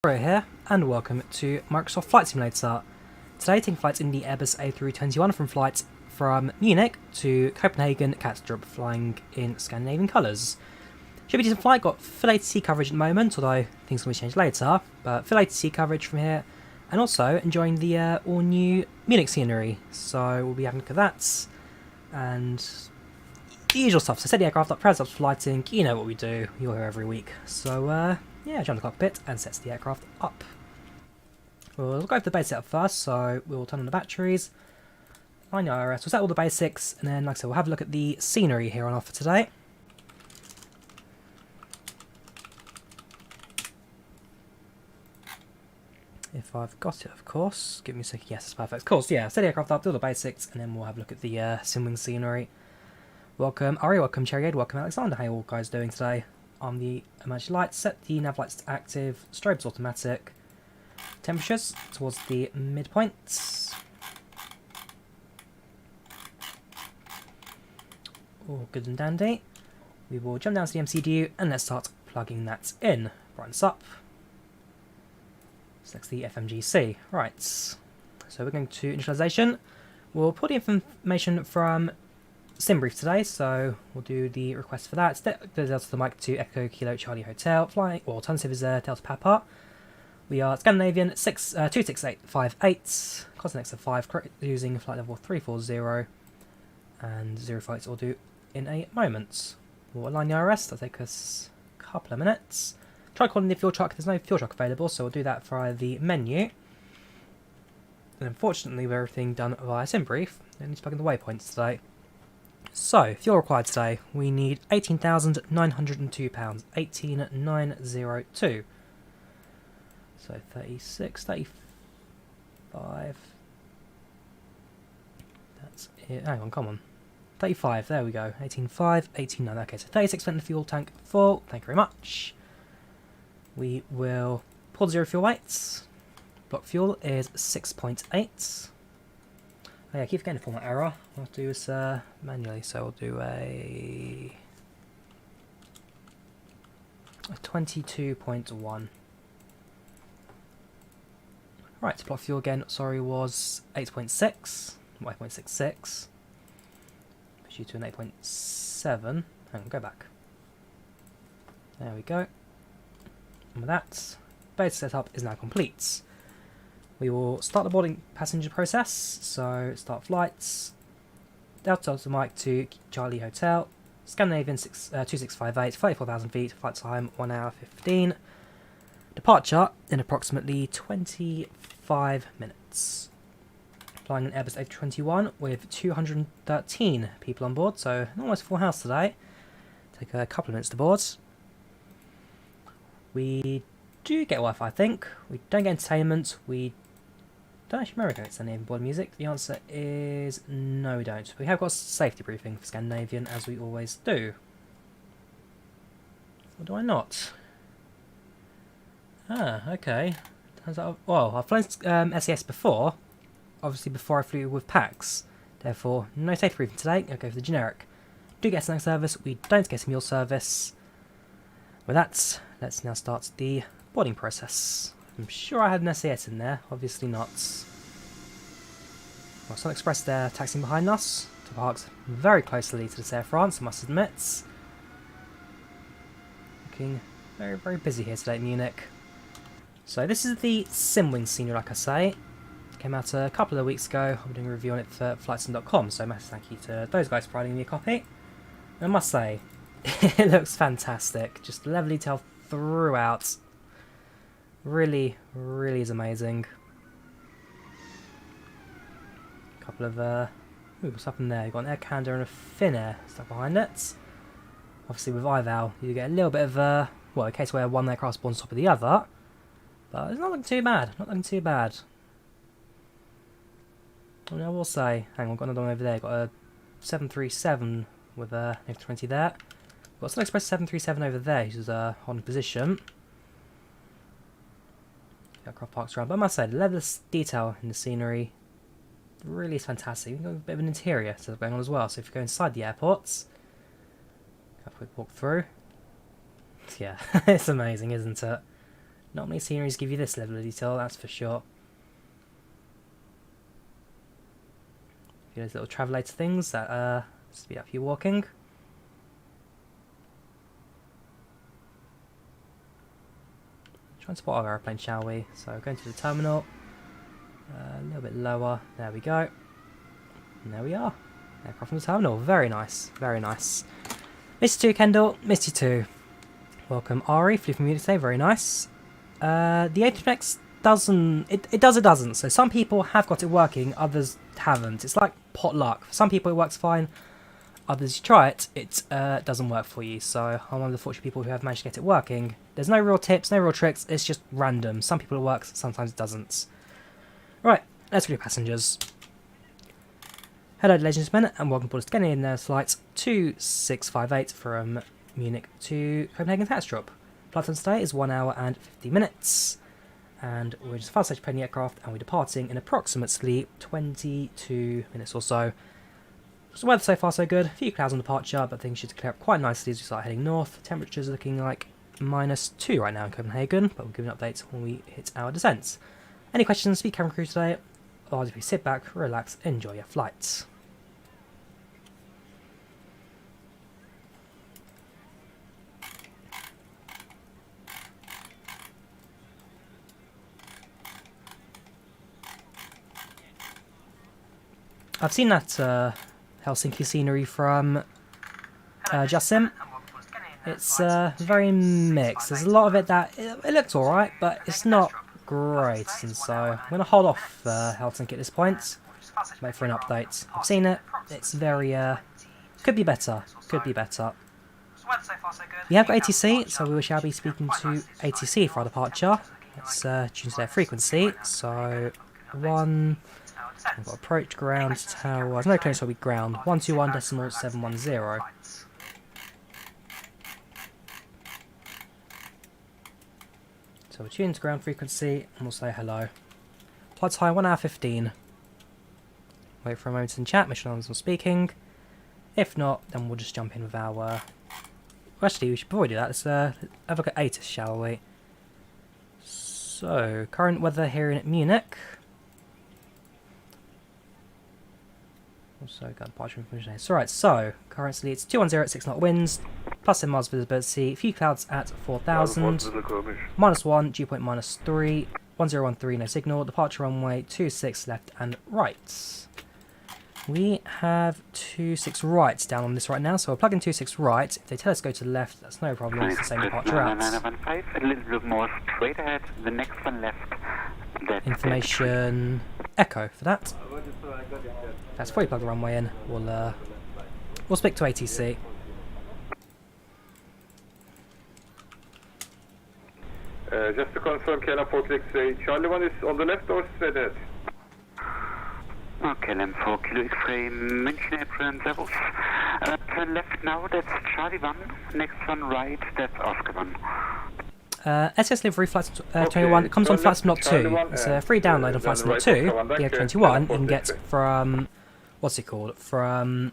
Drawyah here, and welcome to Microsoft Flight Simulator. Today taking flights in the Airbus A321 from Munich to Copenhagen, Kastrup, flying in Scandinavian colours. Should be a decent flight, got full ATC coverage at the moment, although things will be changed later, but full ATC coverage from here, and also enjoying the all-new Munich scenery, so we'll be having a look at that, and the usual stuff. So set the aircraft up, press up flighting, you know what we do, you're here every week, so yeah, jump the cockpit and sets the aircraft up. We'll go for the base setup first, so we'll turn on the batteries, line the IRS, we'll set all the basics, and then like I said, we'll have a look at the scenery here on offer today. If I've got it, of course. Give me a second. Yes, it's perfect. Of course, yeah. Set the aircraft up, do all the basics, and then we'll have a look at the Simwing scenery. Welcome Ari, welcome Cherryade, welcome Alexander. How are you all guys doing today? On the emergency lights, set the nav lights to active, strobes automatic, temperatures towards the midpoint. All good and dandy. We will jump down to the MCDU and let's start plugging that in. Brightness up. Select the FMGC. Right, so we're going to initialization. We'll pull the information from SimBrief today, so we'll do the request for that. Delta the mic to Echo Kilo Charlie Hotel. Flying, or alternative is Delta Papa. We are Scandinavian 26858, Continental of 5, using flight level 340, and 0 flights will do in a moment. We'll align the IRS, that'll take us a couple of minutes. Try calling the fuel truck, there's no fuel truck available, so we'll do that via the menu. And unfortunately, with everything done via SimBrief, we need to plug in the waypoints today. So, fuel required today, we need £18,902, 18,902. So 36, 35, that's it, hang on, come on. 35, there we go, 18.5, 18.9, okay, so 36% of the fuel tank full, thank you very much. We will pull the 0 fuel weights, block fuel is 6.8. Oh yeah, I keep getting a format error. I'll do this manually, so we'll do a 22.1. Right, block fuel again, sorry, was 8.6, 8.66. Push you to an 8.7. Hang on, go back. There we go. And with that, base setup is now complete. We will start the boarding passenger process, so start flights, Delta mic to Charlie Hotel, Scandinavian 2658, 34,000 feet, flight time 1 hour 15, departure in approximately 25 minutes. Flying an Airbus A321 with 213 people on board, so almost full house today. Take a couple of minutes to board. We do get Wi-Fi, I think. We don't get entertainment, we don't actually remember if it's any board music. The answer is no, we don't. We have got a safety briefing for Scandinavian, as we always do. Or do I not? Ah, okay. Turns out, well, I've flown SAS before, obviously before I flew with PACX. Therefore, no safety briefing today. I'll go for the generic. Do get snack service, we don't get a meal service. With that, let's now start the boarding process. I'm sure I had an SAS in there, obviously not. Well, Sun Express there taxiing behind us, to parks very closely to this Air France, I must admit. Looking very, very busy here today in Munich. So this is the Simwing scenery, like I say. Came out a couple of weeks ago, I'm doing a review on it for flightsim.com, so massive thank you to those guys for providing me a copy. And I must say, it looks fantastic, just level detail throughout. Really, really is amazing. Couple of ooh, what's up in there? You've got an air candor and a Finnair stuck behind it. Obviously with IVAO you get a little bit of well, a case where one aircraft's born on top of the other, but it's not looking too bad, not looking too bad. And I will say, hang on, I've got another one over there, got a 737 with a F20 there. Got Sun Express 737 over there, who's on position. Aircraft parks around, but I must say, the level of detail in the scenery really is fantastic. We've got a bit of an interior setup going on as well, so if you go inside the airports, have a quick walk through. Yeah, it's amazing, isn't it? Not many sceneries give you this level of detail, that's for sure. Those little travelator things that speed up your walking. Try and spot our aeroplane, shall we? So going to the terminal. A little bit lower. There we go. And there we are. Aircraft from the terminal. Very nice. Very nice. Missed you 2, Kendall. Missed you 2. Welcome, Ari. Flew from Munich today. Very nice. The ATMX doesn't... It does, it doesn't. So some people have got it working. Others haven't. It's like pot luck. For some people it works fine. Others, you try it, it doesn't work for you. So I'm one of the fortunate people who have managed to get it working. There's no real tips, no real tricks. It's just random. Some people it works, sometimes it doesn't. Right, let's go to passengers. Hello, ladies and gentlemen, and welcome aboard Scandinavian Airlines flight 2658 from Munich to Copenhagen Kastrup. Flight time today is 1 hour and 50 minutes. And we're just fast stage the aircraft, and we're departing in approximately 22 minutes or so. So the weather so far so good. A few clouds on departure, but things should clear up quite nicely as we start heading north. Temperatures are looking like -2 right now in Copenhagen, but we'll give an update when we hit our descent. Any questions, speak cabin crew today? Otherwise, if you sit back, relax, enjoy your flights. I've seen that Helsinki scenery from Jussim. It's very mixed. There's a lot of it that it looks alright, but it's not great, and so I'm going to hold off Helsinki at this point. Wait for an update. I've seen it. It's very could be better. Could be better. We have got ATC, so we shall be speaking to ATC for our departure. Let's tune to their frequency. So 1. We've got approach ground tower. There's no clearance, so we ground 121.710. So we'll tune to ground frequency and we'll say hello. Flight's high, 1 hour 15. Wait for a moment in chat, mission on speaking. If not, then we'll just jump in with our... Well, actually, we should probably do that. Let's have a look at ATIS, shall we? So, current weather here in Munich. Also got departure information here. So, right, so currently it's 210 at 6 knot winds, plus 10 miles visibility, a few clouds at 4,000, -1, dew point -3, 1013 no signal, departure runway 26 left and right. We have 26 right down on this right now, so we'll plug in 26 right. If they tell us to go to the left, that's no problem, it's the same departure route. 915, a little bit more straight ahead, the next one left. Information echo for that. That's before you plug the runway in. We'll speak to ATC. Just to confirm, KLM 4 Charlie 1 is on the left or straight ahead? Okay, KLM 4 Kilo X-ray, München April Servus. Turn left now, that's Charlie 1. Next one right, that's Oscar 1. SAS livery flight 21, it comes on flight not 2. It's a free download on flight not 2. The A321 you can get from, what's it called? From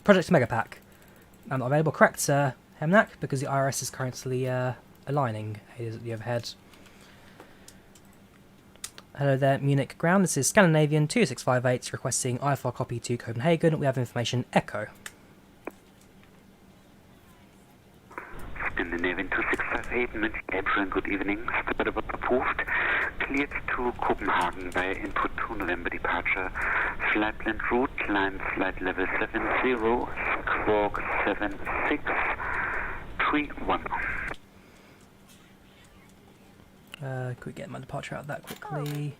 Project Mega Pack. Not available, correct, Hemnak, because the IRS is currently aligning at the overhead. Hello there, Munich ground. This is Scandinavian 2658 requesting IFR copy to Copenhagen. We have information echo. Scandinavian 2658, München April, good evening. Step approved. Cleared to Copenhagen via input to November departure. Flight plan route, climb flight level 70, squawk 7631. Could we get my departure out that quickly?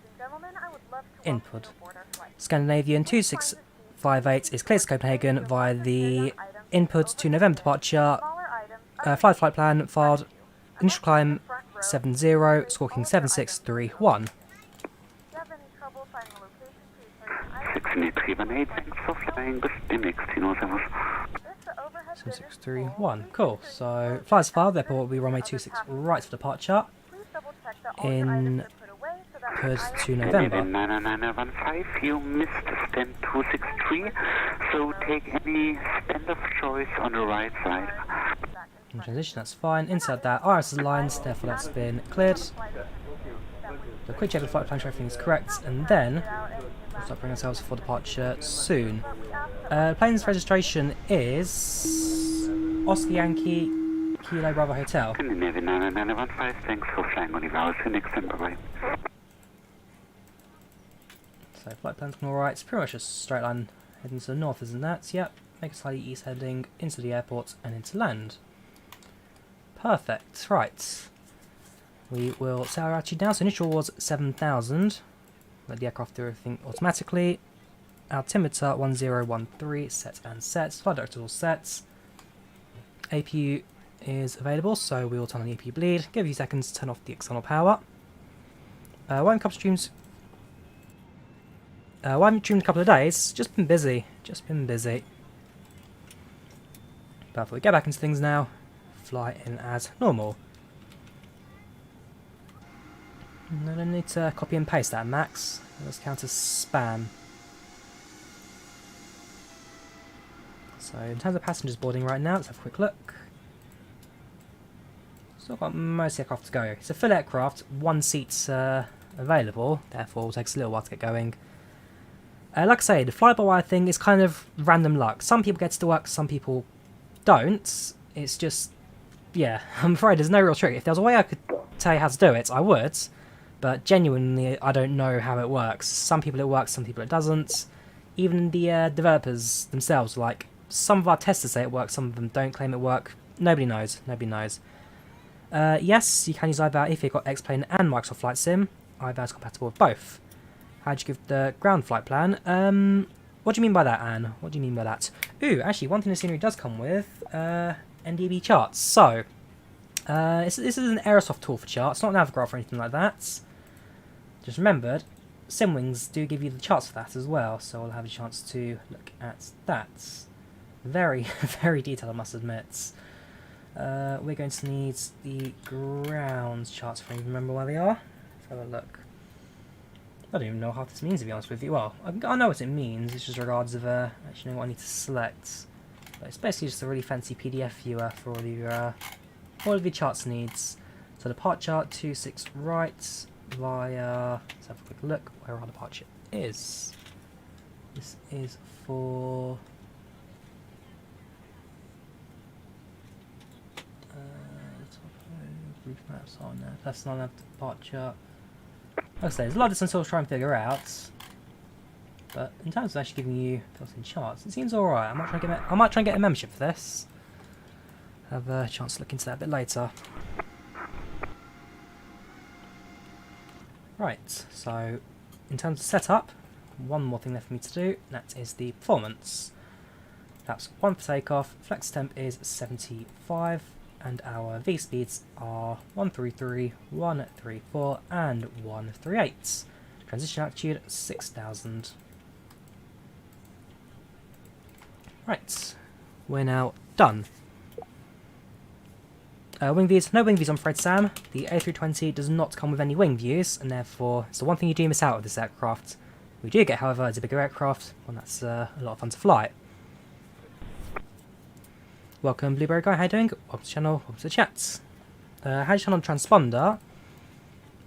Input. Scandinavian 2658 is cleared to Copenhagen via the input to November departure. Flight plan filed. Initial climb 70, squawking 7631. 68318, thanks for flying with the next 7631. Cool. So flights filed, therefore will be runway 26 right for departure. In to November. 99915, you missed stand 263, so take any stand of choice on the right side. In transition, that's fine. Inside that, IRS is aligned, therefore that's been cleared. So a quick check of the flight plan, everything is correct, and then we'll start bringing ourselves for departure soon. Plane's registration is Oscar Yankee Kilo Bravo Hotel. Scandinavian 9915, thanks for flying on IVAO. See you next time, bye-bye. So flight plan's all right. It's pretty much a straight line heading to the north, isn't that? Yep. Make a slightly east heading into the airport and into land. Perfect. Right. We will set our altitude down. So initial was 7,000. Let the aircraft do everything automatically. Altimeter 1013, set and set. Flight director all set. APU is available, so we will turn on the APU bleed. Give you seconds to turn off the external power. Why haven't streamed a couple of days? Just been busy. But if we get back into things now, fly in as normal. No need to copy and paste that, Max. Let's count as spam. So in terms of passengers boarding right now, let's have a quick look. Still got most aircraft to go. It's a full aircraft, one seat's available, therefore it will take us a little while to get going. Like I say, the fly-by-wire thing is kind of random luck. Some people get to work, some people don't. It's just, yeah, I'm afraid there's no real trick. If there was a way I could tell you how to do it, I would. But genuinely, I don't know how it works. Some people it works, some people it doesn't. Even the developers themselves, like, some of our testers say it works, some of them don't claim it works. Nobody knows. Yes, you can use IVAO if you've got X-Plane and Microsoft Flight Sim. IVAO is compatible with both. How'd you give the ground flight plan? What do you mean by that, Anne? What do you mean by that? Ooh, actually, one thing the scenery does come with, NDB charts. So, this is an Aerosoft tool for charts, not Navigraph or anything like that. Just remembered, Simwings do give you the charts for that as well, so I'll have a chance to look at that. Very, very detailed, I must admit. We're going to need the ground charts, if I remember where they are. Let's have a look. I don't even know how this means, to be honest with you. Well, I know what it means, it's just regards of, actually know what I need to select. But it's basically just a really fancy PDF viewer for all of your charts needs. So the part chart 26 right via, let's have a quick look where our departure is. This is for group maps on there. That's not enough departure. Like I say, there's a lot of distance to try and figure out, but in terms of actually giving you built-in charts, it seems alright. I might try and get a membership for this. Have a chance to look into that a bit later. Right, so in terms of setup, one more thing left for me to do, that is the performance. That's 1 for takeoff, flex temp is 75, and our V speeds are 133, 134, and 138. Transition altitude 6,000. Right, we're now done. Wing views, no wing views I'm afraid, Sam. The A320 does not come with any wing views, and therefore it's the one thing you do miss out of this aircraft. We do get, however, it's a bigger aircraft, one that's a lot of fun to fly. Welcome, Blueberry Guy, how you doing? Welcome to the channel, welcome to the chat. How do you turn on transponder?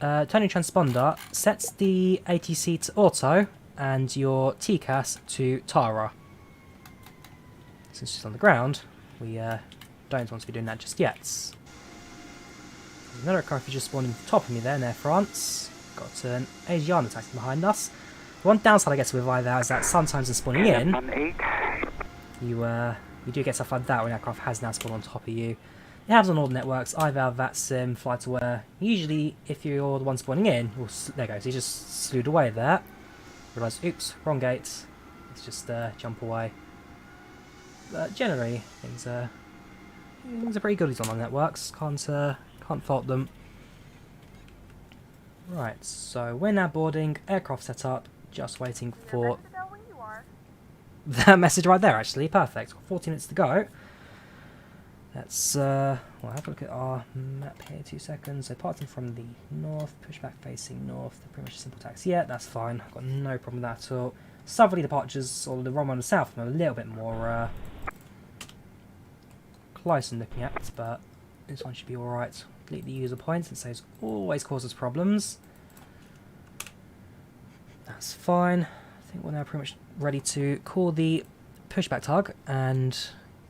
Turning transponder sets the ATC to auto and your TCAS to Tara. Since she's on the ground, we don't want to be doing that just yet. There's another aircraft just spawned on top of me there in Air France. Got an AGR attacking behind us. The one downside I guess with IVAO is that sometimes in spawning in, you do get stuff like that when aircraft has now spawned on top of you. It happens on all the networks, IVAO, VATSIM, FlightAware. Usually, if you're the one spawning in, well, there goes, he just slewed away there. Realised, oops, wrong gate. Let's just jump away. But generally, things are pretty good on the networks. Can't fault them. Right, so we're now boarding, aircraft set up, just waiting for that message right there, actually. Perfect. 14 minutes to go. Let's well, have a look at our map here. 2 seconds. So parting from the north, pushback facing north. Pretty much a simple taxi. Yeah, that's fine. I've got no problem with that at all. Southerly departures, or the runway on the south, are a little bit more close and looking at, but this one should be alright. Delete the user points, and saves always causes problems. That's fine. I think we're now pretty much ready to call the pushback tug and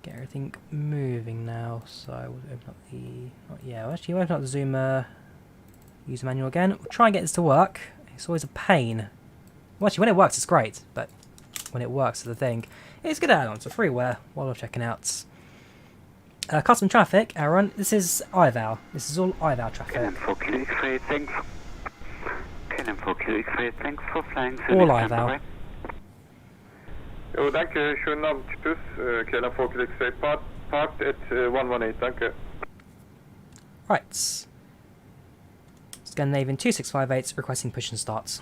get everything moving now. So we'll open up the actually we'll open up the Zoom user manual again. We'll try and get this to work. It's always a pain. Well, actually, when it works, it's great, but when it works is the thing. It's good add-on, it's a freeware while we're checking out. Custom traffic, Aaron. This is IVAO. This is all IVAO traffic. KLM4 Kilo X-ray, thanks. KLM4 Kilo X-ray, thanks for flying. All IVAO. Jo, danke. Schönen Abend. Tschüss. KLM4 Kilo X-ray, parked at 118. Danke. Right. Scandinavian 2658 requesting push and starts.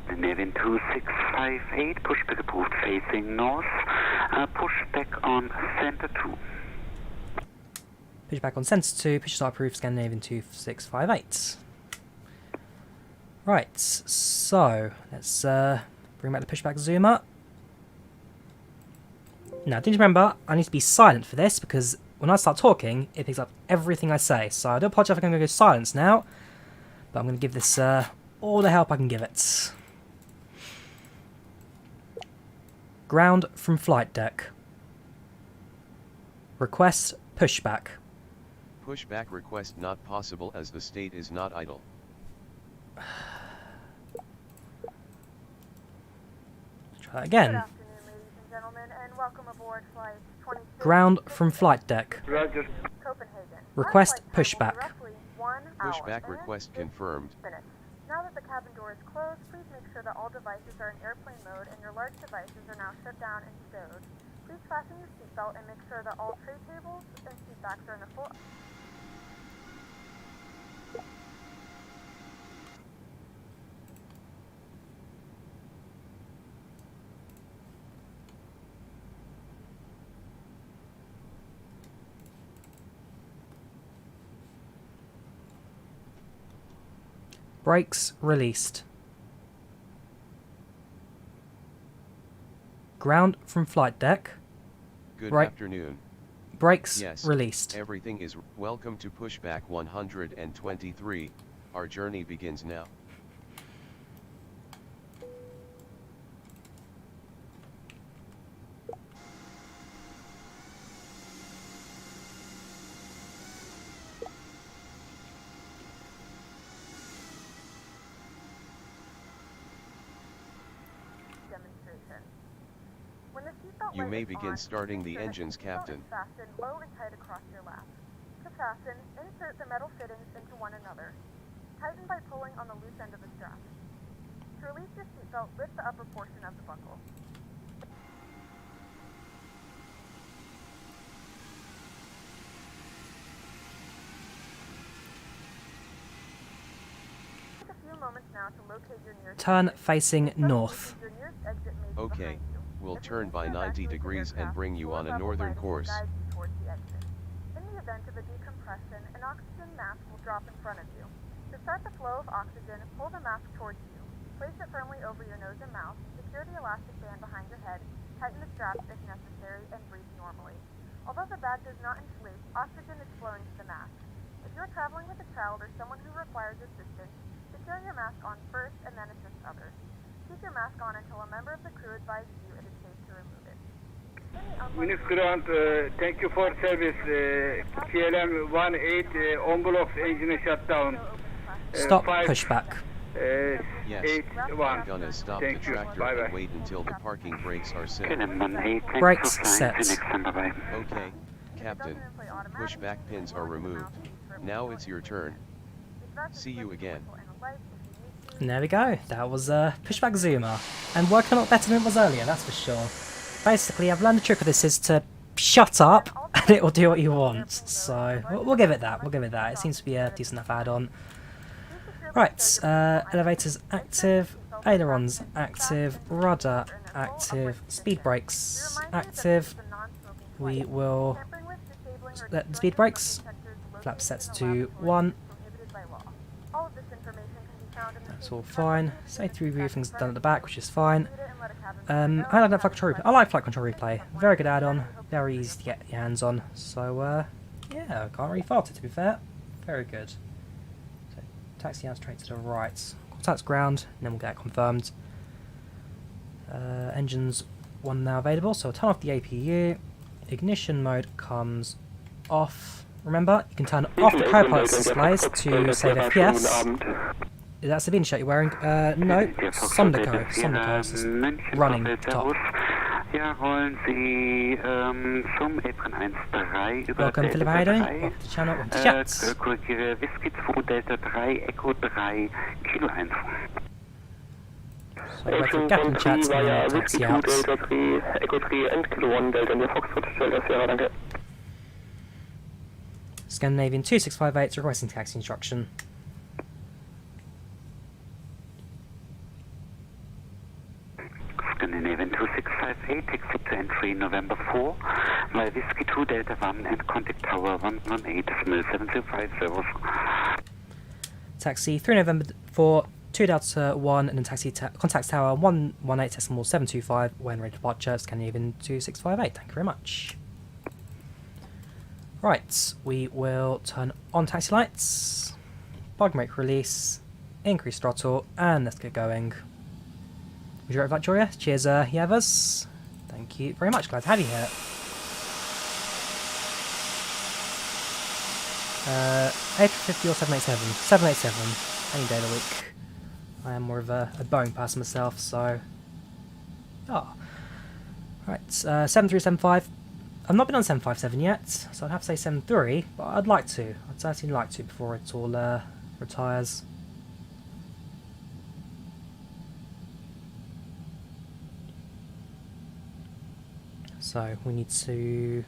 Scandinavian 2658, pushback approved facing north, pushback on center 2. Pushback on center 2, push start approved Scandinavian 2658. Right, so let's bring back the pushback zoomer. Now, do remember, I need to be silent for this because when I start talking, it picks up everything I say. So I do apologize if I'm going to go silence now, but I'm going to give this all the help I can give it. Ground from flight deck. Request pushback. Pushback request not possible as the state is not idle. Try that again. Good afternoon, ladies and gentlemen, and welcome aboard flight 26. Ground from flight deck. Roger. Copenhagen. Request Our flight time will pushback. be roughly 1 hour Pushback and request 8 confirmed. minutes. Now that the cabin door is closed, please make sure that all devices are in airplane mode and your large devices are now shut down and stowed. Please fasten your seatbelt and make sure that all tray tables and seat backs are in a full... Brakes released. Ground from flight deck. Good Right. afternoon. Brakes Yes. released. Everything is welcome to pushback 123. Our journey begins now. demonstration. When the seatbelt You light may is begin on, starting make the sure that engines, the seatbelt Captain. is fastened low and tight across your lap. To fasten, insert the metal fittings into one another. Tighten by pulling on the loose end of the strap. To release your seatbelt, lift the upper portion of the buckle. Take a few moments now to locate your nearest Turn exit. facing north. Your nearest exit may be Okay, behind you. we'll If you turn need by to 90 evacuate the degrees and aircraft, bring you on a lower-level northern lighting will course. guide you towards the exit. In the event of a decompression, an oxygen mask will drop in front of you. To start the flow of oxygen, pull the mask towards you. Place it firmly over your nose and mouth, secure the elastic band behind your head, tighten the straps if necessary, and breathe normally. Although the bag does not inflate, oxygen is flowing to the mask. If you are traveling with a child or someone who requires assistance, secure your mask on first and then assist others. Keep your mask on until a member of the crew advises you it is safe to remove it. Munich ground, thank you for service. KLM 18, envelope engine shutdown. Stop Five. pushback. Yes, 8-1. we're gonna stop the Thank you. tractor Bye-bye. and wait until the parking brakes are set. KLM 18, thanks Brakes for flying. set. See you next time, bye-bye. Okay, Captain. Pushback pins are removed. Now it's your turn. See you again. And there we go. That was pushback zoomer, and working a lot better than it was earlier. That's for sure. Basically, I've learned the trick of this is to shut up, and it will do what you want. So we'll give it that. We'll give it that. It seems to be a decent enough add-on. Right, elevators active, ailerons active, rudder active, speed brakes active. We will let the speed brakes, flap sets to 1. That's all fine. Safety rebriefing's done at the back, which is fine. I like that FlightControlReplay. I like FlightControlReplay. Very good add-on. Very easy to get your hands on. So, yeah, I can't really fault it, to be fair. Very good. So, taxi out straight to the right. Contact ground, and then we'll get it confirmed. Engines 1 now available, so I'll turn off the APU. Ignition mode comes off. Remember, you can turn off the co-pilot's displays to save FPS. Is that Sabine shirt you're wearing? No, Sonderco. Sonderco is running top. Ja, rollen Sie zum Apron 1-3 über Welcome, Philip. How are you doing? Welcome to the channel. Welcome to chat. Korrigiere Whisky 2 Delta 3 Echo 3 Kilo 1. So wait for Gap in chat and then taxi out. Delta 3 Echo 3 and Kilo 1 Delta India Foxtrot Delta Sierra, danke. Scandinavian 2658 requesting taxi instruction. Scandinavian 2658, taxi to entry November 4, via Whiskey 2 Delta 1 and contact tower 118.7050. Taxi 3 November 4, 2 Delta 1, and then taxi contact tower 118.725 when ready to departure, Scandinavian 2658. Thank you very much. Right, we will turn on taxi lights, parking brake release, increase throttle, and let's get going. Would you like that, Drawyah? Cheers, Yavas. Thank you very much. Glad to have you here. 850 or 787? 787. Any day of the week. I am more of a Boeing person myself, so... Oh. Right, 7375. I've not been on 757 yet, so I'd have to say 73, but I'd like to. I'd certainly like to before it all retires. So we need to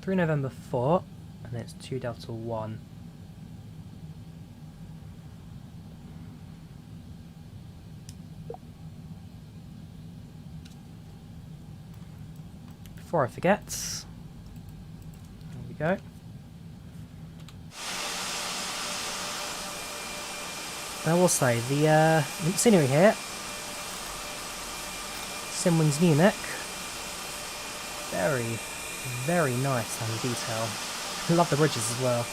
3 November 4, and then it's 2 Delta 1. Before I forget, there we go. I will say the scenery here. Simwings Munich, very, very nice and detail. I love the bridges as well.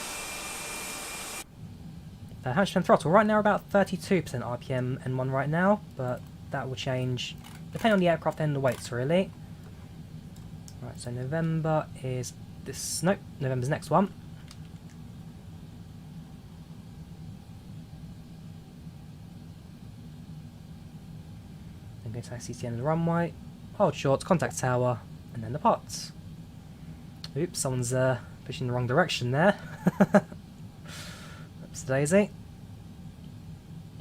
How much throttle? Right now about 32% RPM N1 right now, but that will change depending on the aircraft and the weights really. Right, so November is this, nope, November's next one. Taxi to the end of the runway, hold short, contact tower, and then the pots. Oops, someone's pushing the wrong direction there. Oops, daisy.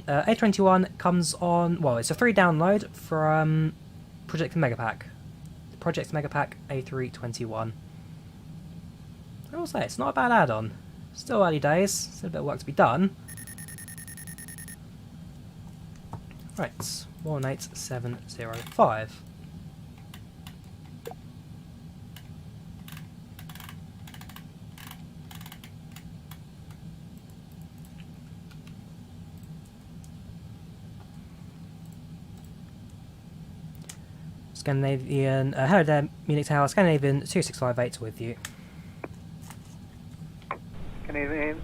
A321 comes on, well, it's a free download from Project Megapack. Project Megapack A321. I will say, it's not a bad add-on. Still early days, still a bit of work to be done. Right. 18705. Scandinavian, hello there, Munich Tower, Scandinavian 2658 with you. Scandinavian,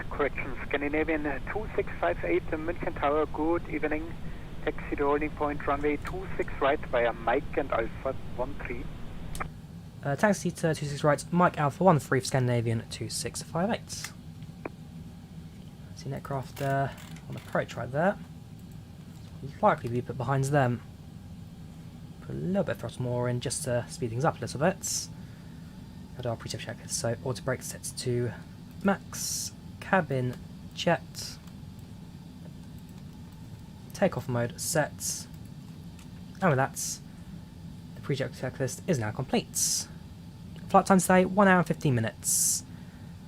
correction, Scandinavian 2658, München Tower, good evening. Taxi to holding point, runway 26 right via Mike and Alpha 13. Taxi to 26 right, Mike Alpha 13 for Scandinavian 2658. See an aircraft on approach right there. Likely to be put behind them. Put a little bit of throttle more in just to speed things up a little bit. I'll do our pre-tip checklist. So auto brake sets to max, cabin checked. Takeoff mode set, and with that, the pre-check checklist is now complete. Flight time today, 1 hour and 15 minutes.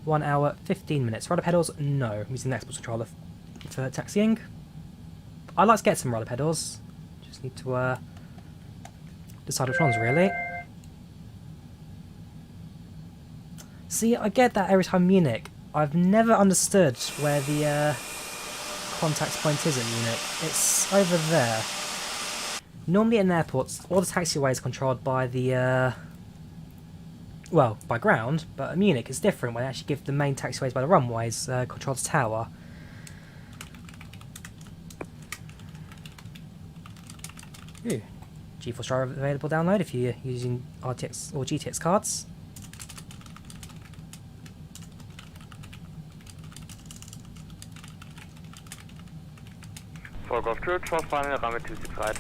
1 hour, 15 minutes. Rudder pedals, no. I'm using the Xbox controller for taxiing. I'd like to get some rudder pedals. Just need to decide which ones, really. See, I get that every time Munich. I've never understood where the contact point is at Munich. It's over there. Normally in airports, all the taxiways are controlled by the, well, by ground, but at Munich it's different when they actually give the main taxiways by the runways, control the tower. Ooh, GeForce Driver available download if you're using RTX or GTX cards. Golf Church, short final, runway 26 right.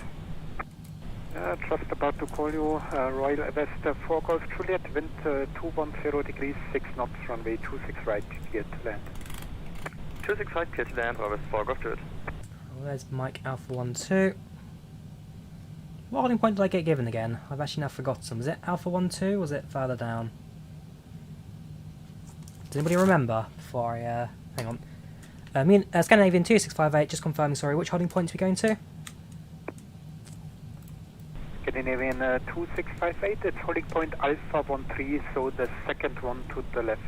Just about to call you, Royal West 4 Golf Juliet, wind 210 degrees, 6 knots, runway 26 right, clear to land. 26 right, clear to land, Royal West 4 Golf Juliet. Well, there's Mike Alpha 12. What holding point did I get given again? I've actually now forgotten. Was it Alpha 12 or was it further down? Does anybody remember before I, hang on. Scandinavian 2658, just confirming, sorry, which holding point are we going to? Scandinavian 2658, it's holding point Alpha 13, so the second one to the left.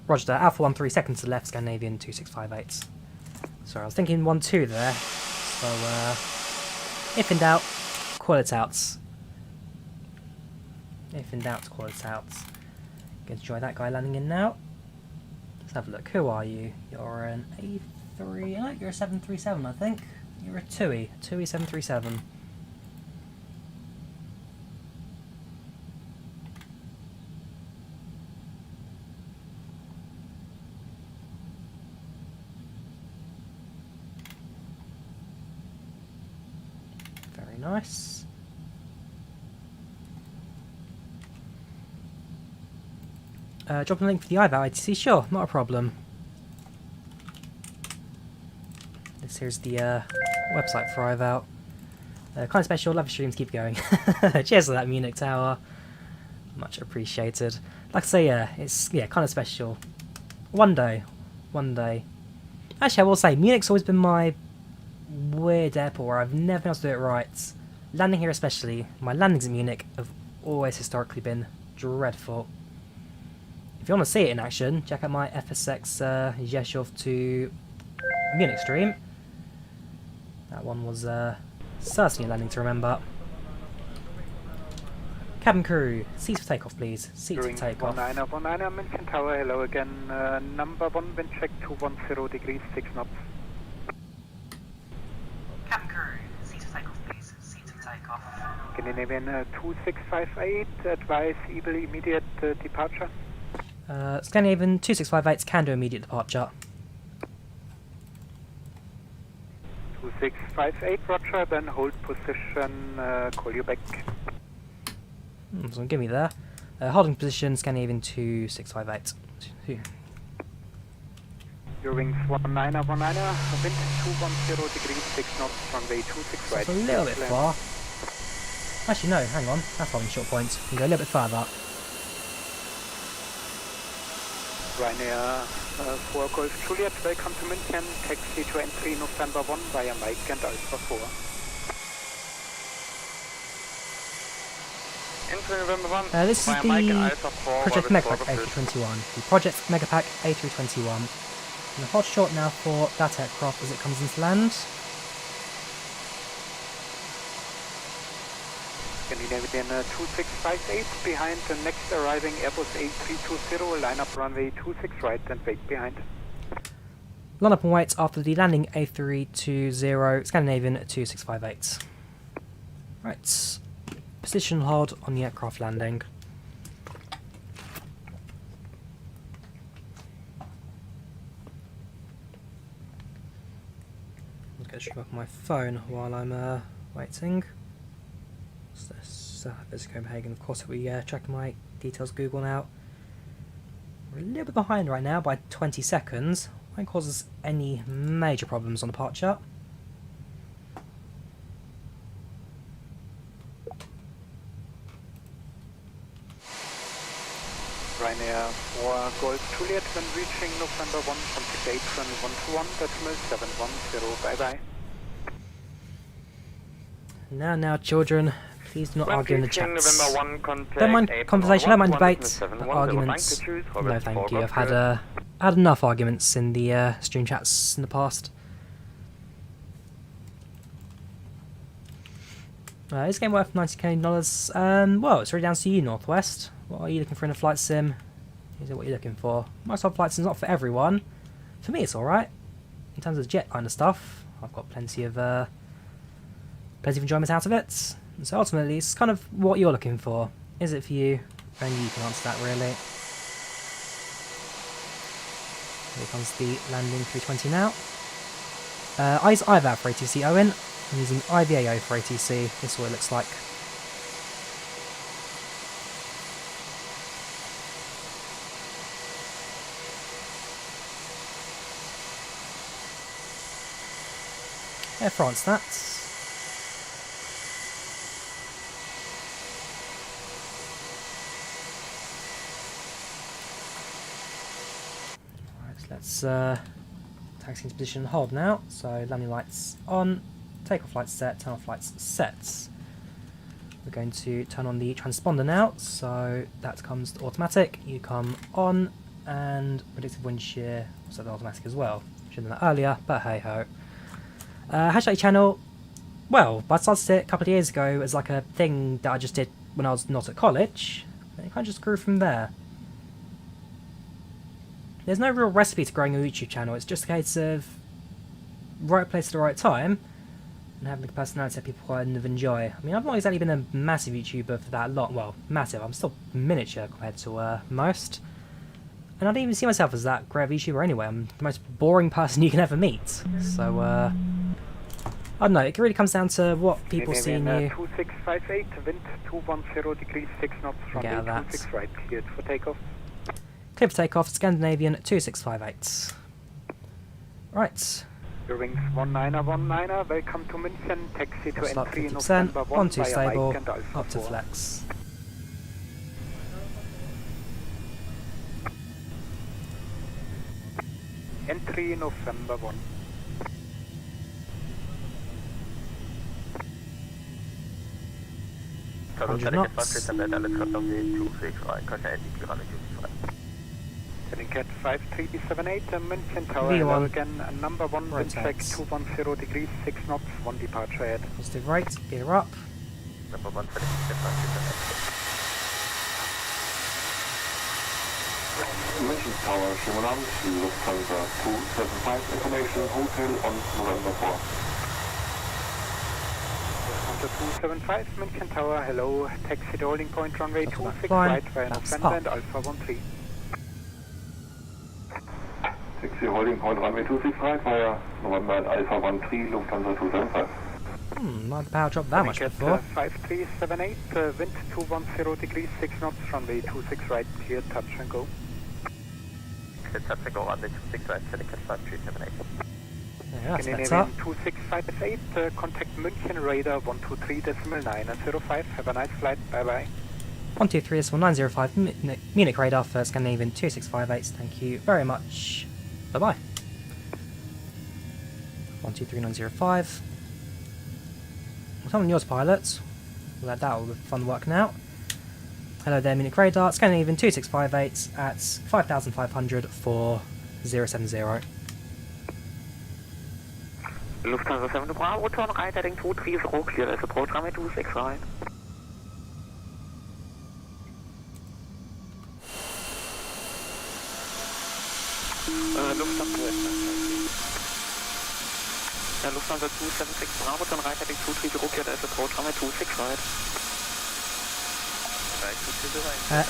Roger that, Alpha 13, second to the left, Scandinavian 2658. Sorry, I was thinking 12 there. So, if in doubt, call it out. If in doubt, call it out. Going to join that guy landing in now. Let's have a look. Who are you? You're an A3... Oh, you're a 737, I think. You're a TUI 737. Very nice. Drop a link for the IVAO ITC, sure, not a problem. This here's the website for IVAO. Kind of special, love your streams, keep going. Cheers for that, Munich Tower. Much appreciated. Like I say, yeah, it's kind of special. One day. Actually, I will say, Munich's always been my weird airport where I've never been able to do it right. Landing here especially, my landings in Munich have always historically been dreadful. If you want to see it in action, check out my FSX Rzeszów to Munich stream. That one was certainly a landing to remember. Cabin crew, seats for takeoff please. Seats for takeoff. 1919 München Tower, hello again. Number 1, wind check 210 degrees, 6 knots. Cabin crew, seats for takeoff please. Seats for takeoff. Scandinavian 2658, advise immediate departure. Scandinavian 2658 can do immediate departure. 2658, roger, then hold position, call you back. So give me there. Holding position, Scandinavian 2658. Your wings 1919, wind 210 degrees, 6 knots, runway 26 right. That's a little bit far. Actually no, hang on, that's holding short point. You can go a little bit further. Ryanair 4 Golf Juliet, welcome to München, taxi to entry November 1 via Mike and Alpha 4. Entry November 1, this is the Project Megapack A321. The Project Megapack A321. And hold short now for that aircraft as it comes into land. Scandinavian 2658, behind the next arriving Airbus A320, line up runway 26 right and wait behind. Line up and wait after the landing A320, Scandinavian 2658. Right, position hold on the aircraft landing. I'm going to stream up my phone while I'm waiting. There's Copenhagen, of course. We check my details Google now. We're a little bit behind right now by 20 seconds. Won't cause us any major problems on departure. Ryanair 4 Golf Juliet, when reaching November 1, contact 82121, decimal 710, bye bye. Now children, please do not argue in the chats. November 1, contact Don't mind conversation, don't mind debate, but 710, arguments. No thank you, I've had Golf had enough arguments in the stream chats in the past. Is the game worth $90k? Well, it's really down to you, Northwest. What are you looking for in a flight sim? Is it what you're looking for? Microsoft Flight Sim's not for everyone. For me, it's alright. In terms of jet kind of stuff, I've got plenty of enjoyment out of it. And so ultimately, it's kind of what you're looking for. Is it for you? Only you can answer that, really. Here comes the landing 320 now. I use IVAO for ATC, Owen. I'm using IVAO for ATC. This is what it looks like. Air France, that's. Right, let's taxi into position and hold now. So landing lights on, takeoff lights set, turn off lights set. We're going to turn on the transponder now, so that comes to automatic. You come on, and predictive wind shear, set to automatic as well. Should have done that earlier, but hey ho. Hashtag channel, well, I started it a couple of years ago as like a thing that I just did when I was not at college, and it kind of just grew from there. There's no real recipe to growing a YouTube channel, it's just a case of right place at the right time, and having a personality that people kind of enjoy. I mean, I've not exactly been a massive YouTuber for that long, well, massive, I'm still miniature compared to most. And I don't even see myself as that great of a YouTuber anyway, I'm the most boring person you can ever meet. So, I don't know, it really comes down to what people see in you. 2658, wind 210 degrees 6 knots, runway 26 right, cleared for takeoff. Cleared for takeoff, Scandinavian 2658. Right. Your wings 1919, welcome to München, taxi to Start entry 50%, November 1 on to via stable, Mike and Alpha up to 4. flex. Entry November 1. Hundred knots. Cat 5378, München Tower, V1. hello again, number 1, wind check Rotates. 210 degrees 6 knots, 1 departure ahead. Positive right, gear up. Number 1, München Tower, schönen Abend, Lufthansa 275, information, Hotel on November 4. Lufthansa 275, München Tower, hello, taxi to holding point runway That's 26 fine. right via That's November up. and Alpha 13. Taxi holding point runway 26 right via November and Alpha 13, Lufthansa 275. Not the power drop that much Cat before. 5378, wind 210 degrees 6 knots, runway 26 right, clear, touch and go. Touch and go, runway 26 right, Cat 5378. Yeah, that's better. Scandinavian 2658, contact München radar 123.905. Have a nice flight, bye bye. 123.905 Munich radar for Scandinavian 2658. Thank you very much. Bye bye. 123905. Well, on yours, pilot. We'll let that all the fun work now. Hello there, Munich radar. Scandinavian 2658 at 5,500 for 070. Lufthansa 7 Bravo, turn right heading 230, clear as approach runway 26 right. Lufthansa 276 Bravo, turn right heading 230, clear as approach runway 26 right.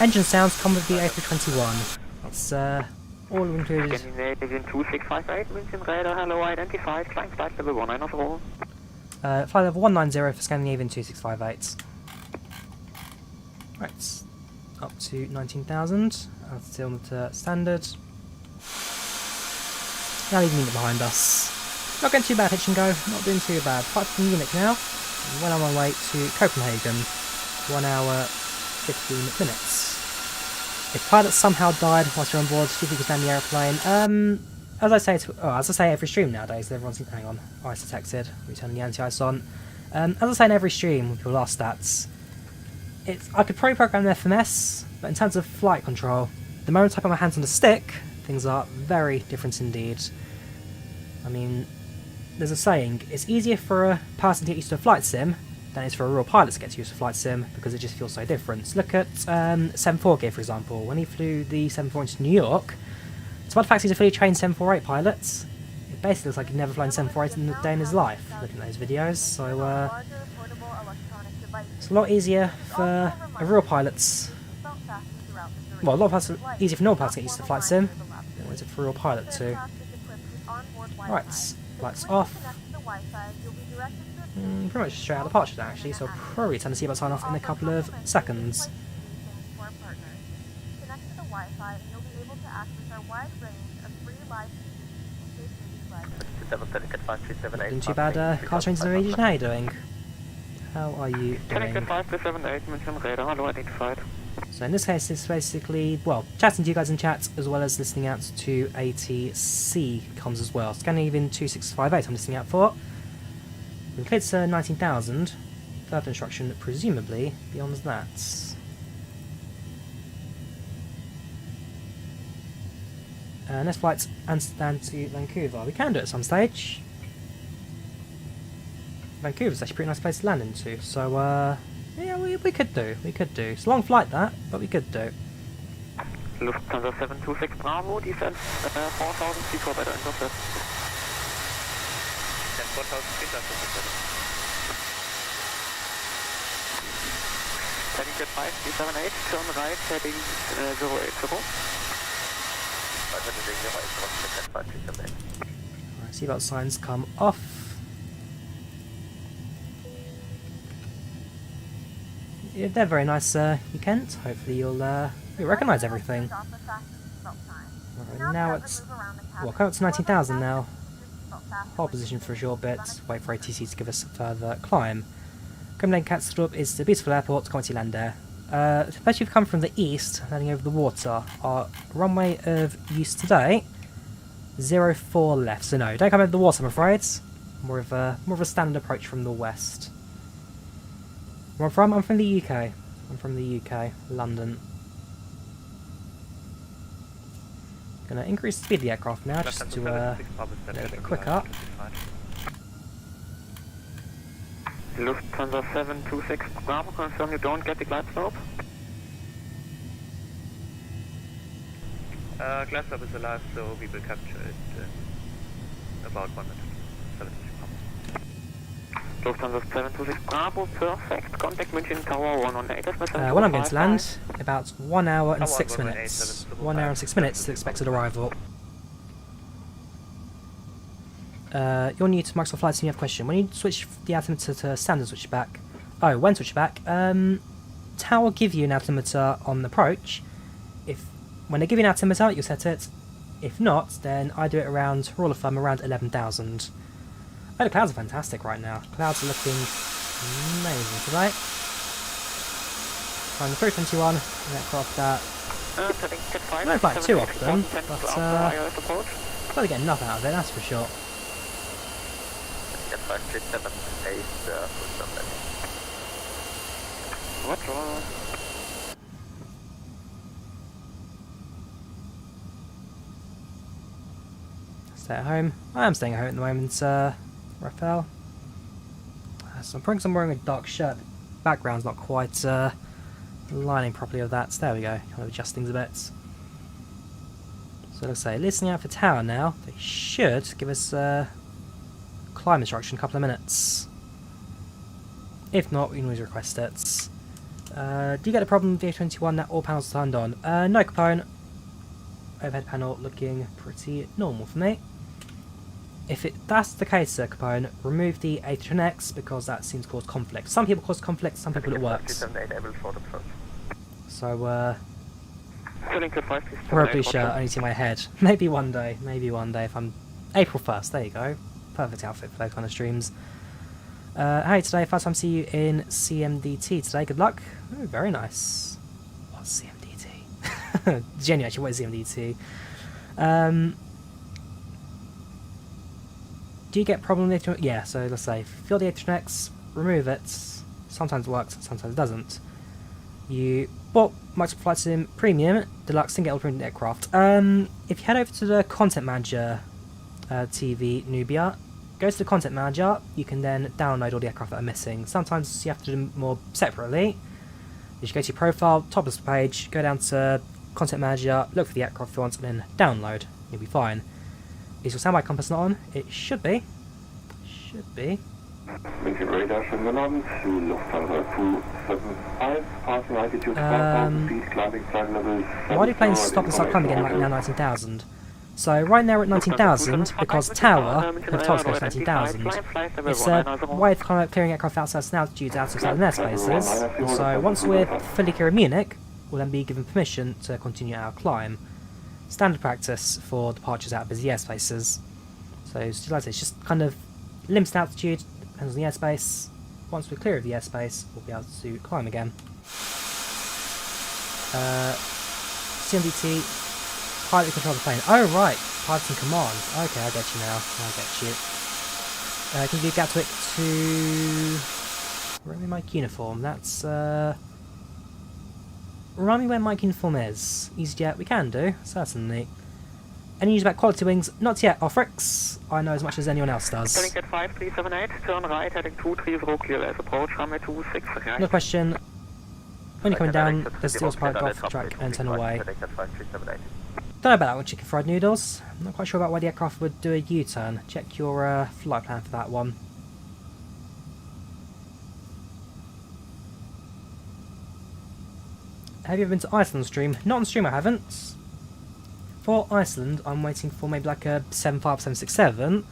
Engine sounds come with the A321. It's all included. Scandinavian 2658, München radar, hello, identified, climb flight level 190. Flight level 190 for Scandinavian 2658. Right, up to 19,000. Altimeter standard. Now leaving Munich behind us. Not going too bad, hitch and go. Not doing too bad. Apart from Munich now. Well on my way to Copenhagen. 1 hour 15 minutes. If pilots somehow died whilst you're on board, do you think you can land the aeroplane? As I say every stream nowadays, everyone's hang on, ice detected, returning the anti-ice on. As I say in every stream with your last stats, I could probably program an FMS, but in terms of flight control, the moment I put my hands on the stick, things are very different indeed. I mean, there's a saying, it's easier for a person to get used to a flight sim than it is for a real pilot to get to use for flight sim, because it just feels so different. So look at 7.4 Gear, for example. When he flew the 7.4 into New York, despite the fact he's a fully trained 7.48 pilot, it basically looks like he'd never flown 7.48 in a day in his life, looking at those videos. So it's a lot easier for a real pilot's, well, a lot of easier for normal pilots to get used to flight sim than it is for a real pilot too. Right, lights off. Pretty much straight out of departure now, actually, so I'll probably turn the seatbelt sign off in a couple of seconds. Doing too bad, car trains in the region. How are you doing? How are you doing? So in this case, it's basically, well, chatting to you guys in chat, as well as listening out to ATC comms as well. Scandinavian 2658 I'm listening out for. We've cleared to 19,000. Further instruction, presumably, beyond that. Next flight's Amsterdam to Vancouver. We can do it at some stage. Vancouver's actually a pretty nice place to land into, so yeah, we could do. It's a long flight that, but we could do. Lufthansa 726 Bravo, descent 4,000 feet for better intercept. 4,000 feet, that's heading jet 5378, turn right, heading 080. Alright, seatbelt signs come off. Yeah, they're very nice, you Kent. Hopefully you'll recognise everything. Alright, now it's, well, coming up to 19,000 now. Hold position for a short bit, wait for ATC to give us a further climb. Copenhagen Kastrup is the beautiful airport, come to land there. Especially if you've come from the east, landing over the water. Our runway of use today, 04 left. So no, don't come over the water, I'm afraid. More of a standard approach from the west. Where I'm from? I'm from the UK. I'm from the UK, London. Gonna increase the speed of the aircraft now, just to a little bit quicker. Lufthansa 726 Bravo, confirm you don't get the glide slope? Glide slope is alive, so we will capture it about 1 minute. 76 Lufthansa 726 Bravo, perfect. Contact Munich Tower 118. When I'm going to land, about 1 hour and 6 minutes. 1 hour and 6 minutes to expected arrival. You're new to Microsoft Flight Sim, you have a question. When you switch the altimeter to standard switchback, when switchback, TAO will give you an altimeter on approach. When they give you an altimeter, you'll set it. If not, then I do it around, rule of thumb, around 11,000. Oh, the clouds are fantastic right now. Clouds are looking amazing today. Flying the 321, an aircraft that I don't fly too often, but probably get enough out of it, that's for sure. Stay at home. I am staying at home at the moment, Raphael. So I'm wearing a dark shirt. The background's not quite lining properly with that. So there we go. Kind of adjusting a bit. So let's say, listening out for tower now. They should give us climb instruction in a couple of minutes. If not, we can always request it. Do you get a problem with the A321 that all panels are turned on? No, Capone. Overhead panel looking pretty normal for me. If that's the case, Sir Capone, remove the A321X because that seems to cause conflict. Some people cause conflict, some people it works. So, probably sure, only to my head. Maybe one day if I'm... April 1st, there you go. Perfect outfit for those kind of streams. Hey, today, first time see you in CMDT today. Good luck. Ooh, very nice. What's CMDT? Genuinely, actually, what is CMDT? Do you get problem with the A321? Yeah, so let's say, feel the A321X, remove it. Sometimes it works, sometimes it doesn't. You bought Microsoft Flight Sim Premium, Deluxe, and get all the premium aircraft. If you head over to the Content Manager TV Nubia, go to the content manager, you can then download all the aircraft that are missing. Sometimes you have to do them more separately. You should go to your profile, top of the page, go down to content manager, look for the aircraft you want, and then download. You'll be fine. Is your standby compass not on? It should be. Should be. München radar, schönen guten Abend to Lufthansa 275, passing altitude 5,000 feet, climbing flight level 7. Why do planes stop and start climbing again right now 19,000? So right now we're at 19,000 because Tower have told us to go to 19,000. It's a way of kind of clearing aircraft outside certain altitudes out of certain airspaces. So once we're fully clear of Munich, we'll then be given permission to continue our climb. Standard practice for departures out of busy airspaces. So like I say, it's just kind of limited altitude, depends on the airspace. Once we're clear of the airspace, we'll be able to climb again. CMDT, pilot control the plane. Oh right, pilot in command. Okay, I get you now. I get you. Can you do Gatwick to... Remind me my uniform. That's... Remind me where my uniform is. EasyJet, we can do, certainly. Any news about quality wings? Not yet, Offrix. I know as much as anyone else does. Jet 5378, turn right, heading 230, clear as approach, runway 26. No question. When you're coming down, there's still pilot golf track and turn away. Don't know about that one, chicken fried noodles. I'm not quite sure about why the aircraft would do a U-turn. Check your flight plan for that one. Have you ever been to Iceland stream? Not on stream, I haven't. For Iceland, I'm waiting for maybe like a 75767.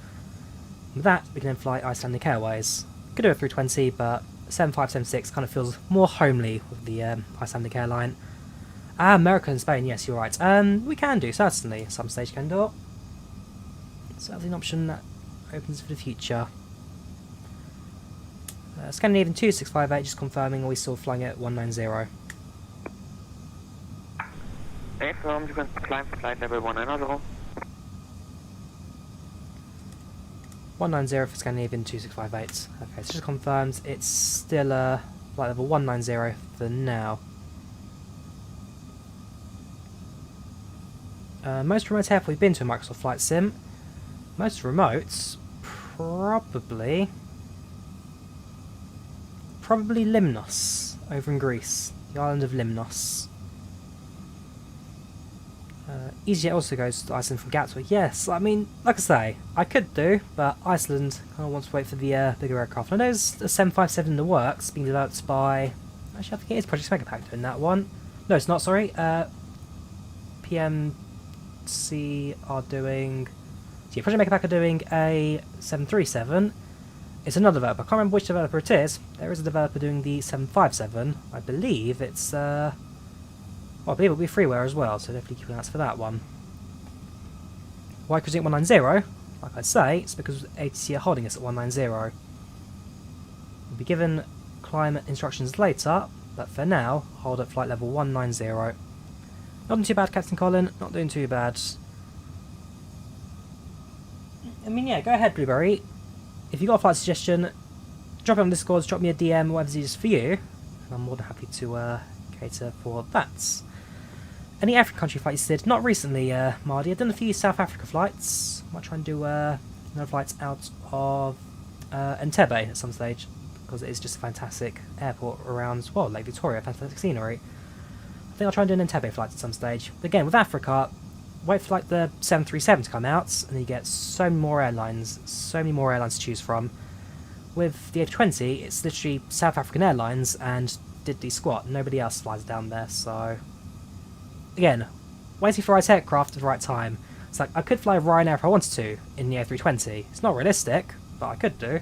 With that, we can then fly Icelandic Airways. Could do a 320, but 7576 kind of feels more homely with the Icelandic airline. America and Spain, yes, you're right. We can do, certainly. At some stage can do it. So that's an option that opens for the future. Scandinavian 2658, just confirming, are we still flying at 190? Confirmed, you can climb flight level 190. 190 for Scandinavian 2658. Okay, so just confirmed it's still flight level 190 for now. Most remote airport we've been to in Microsoft Flight Sim. Most remotes, probably Limnos over in Greece, the island of Limnos. EasyJet also goes to Iceland from Gatwick. Yes, I mean, like I say, I could do, but Iceland kind of wants to wait for the bigger aircraft. I know there's a 757 in the works, being developed by... Actually, I think it is Project Megapack doing that one. No, it's not, sorry. PMC are doing... Yeah, Project Megapack are doing a 737. It's another developer. I can't remember which developer it is. There is a developer doing the 757. I believe it's... Well, I believe it'll be freeware as well, so definitely keep an eye out for that one. Why cruising at 190? Like I say, it's because ATC are holding us at 190. We'll be given climb instructions later, but for now, hold at flight level 190. Not doing too bad, Captain Colin, not doing too bad. I mean, yeah, go ahead, Blueberry. If you've got a flight suggestion, drop it on Discord, drop me a DM, whatever's easiest for you, and I'm more than happy to cater for that. Any African country flights you did? Not recently, Mardy. I've done a few South Africa flights. I might try and do another flights out of Entebbe at some stage, because it is just a fantastic airport around, well, Lake Victoria, fantastic scenery. I think I'll try and do an Entebbe flight at some stage. But again, with Africa, wait for like the 737 to come out, and then you get so many more airlines to choose from. With the A320, it's literally South African Airlines and diddly squat. Nobody else flies down there, so... Again, waiting for the right aircraft at the right time. It's like, I could fly Ryanair if I wanted to in the A320. It's not realistic, but I could do.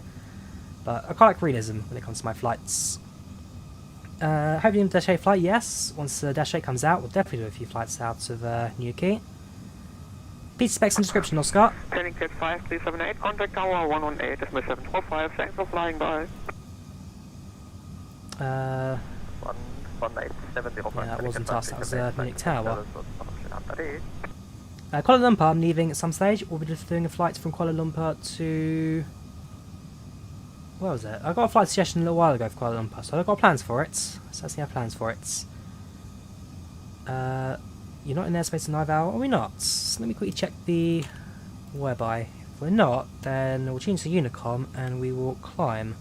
But I quite like realism when it comes to my flights. Hope you do a Dash 8 flight, yes. Once the Dash 8 comes out, we'll definitely do a few flights out of Newquay. Pizza specs and description, Oscar. Turning Jet 5378, contact tower 118, dismiss 745, thanks for flying by. 11870. Yeah, that wasn't us, that was Munich Tower. Kuala Lumpur, I'm leaving at some stage. We'll be just doing a flight from Kuala Lumpur to... Where was it? I got a flight suggestion a little while ago for Kuala Lumpur, so I've got plans for it. Certainly have plans for it. You're not in airspace in IVAO, are we not? Let me quickly check the whereby If we're not, then we'll change to Unicom and we will climb.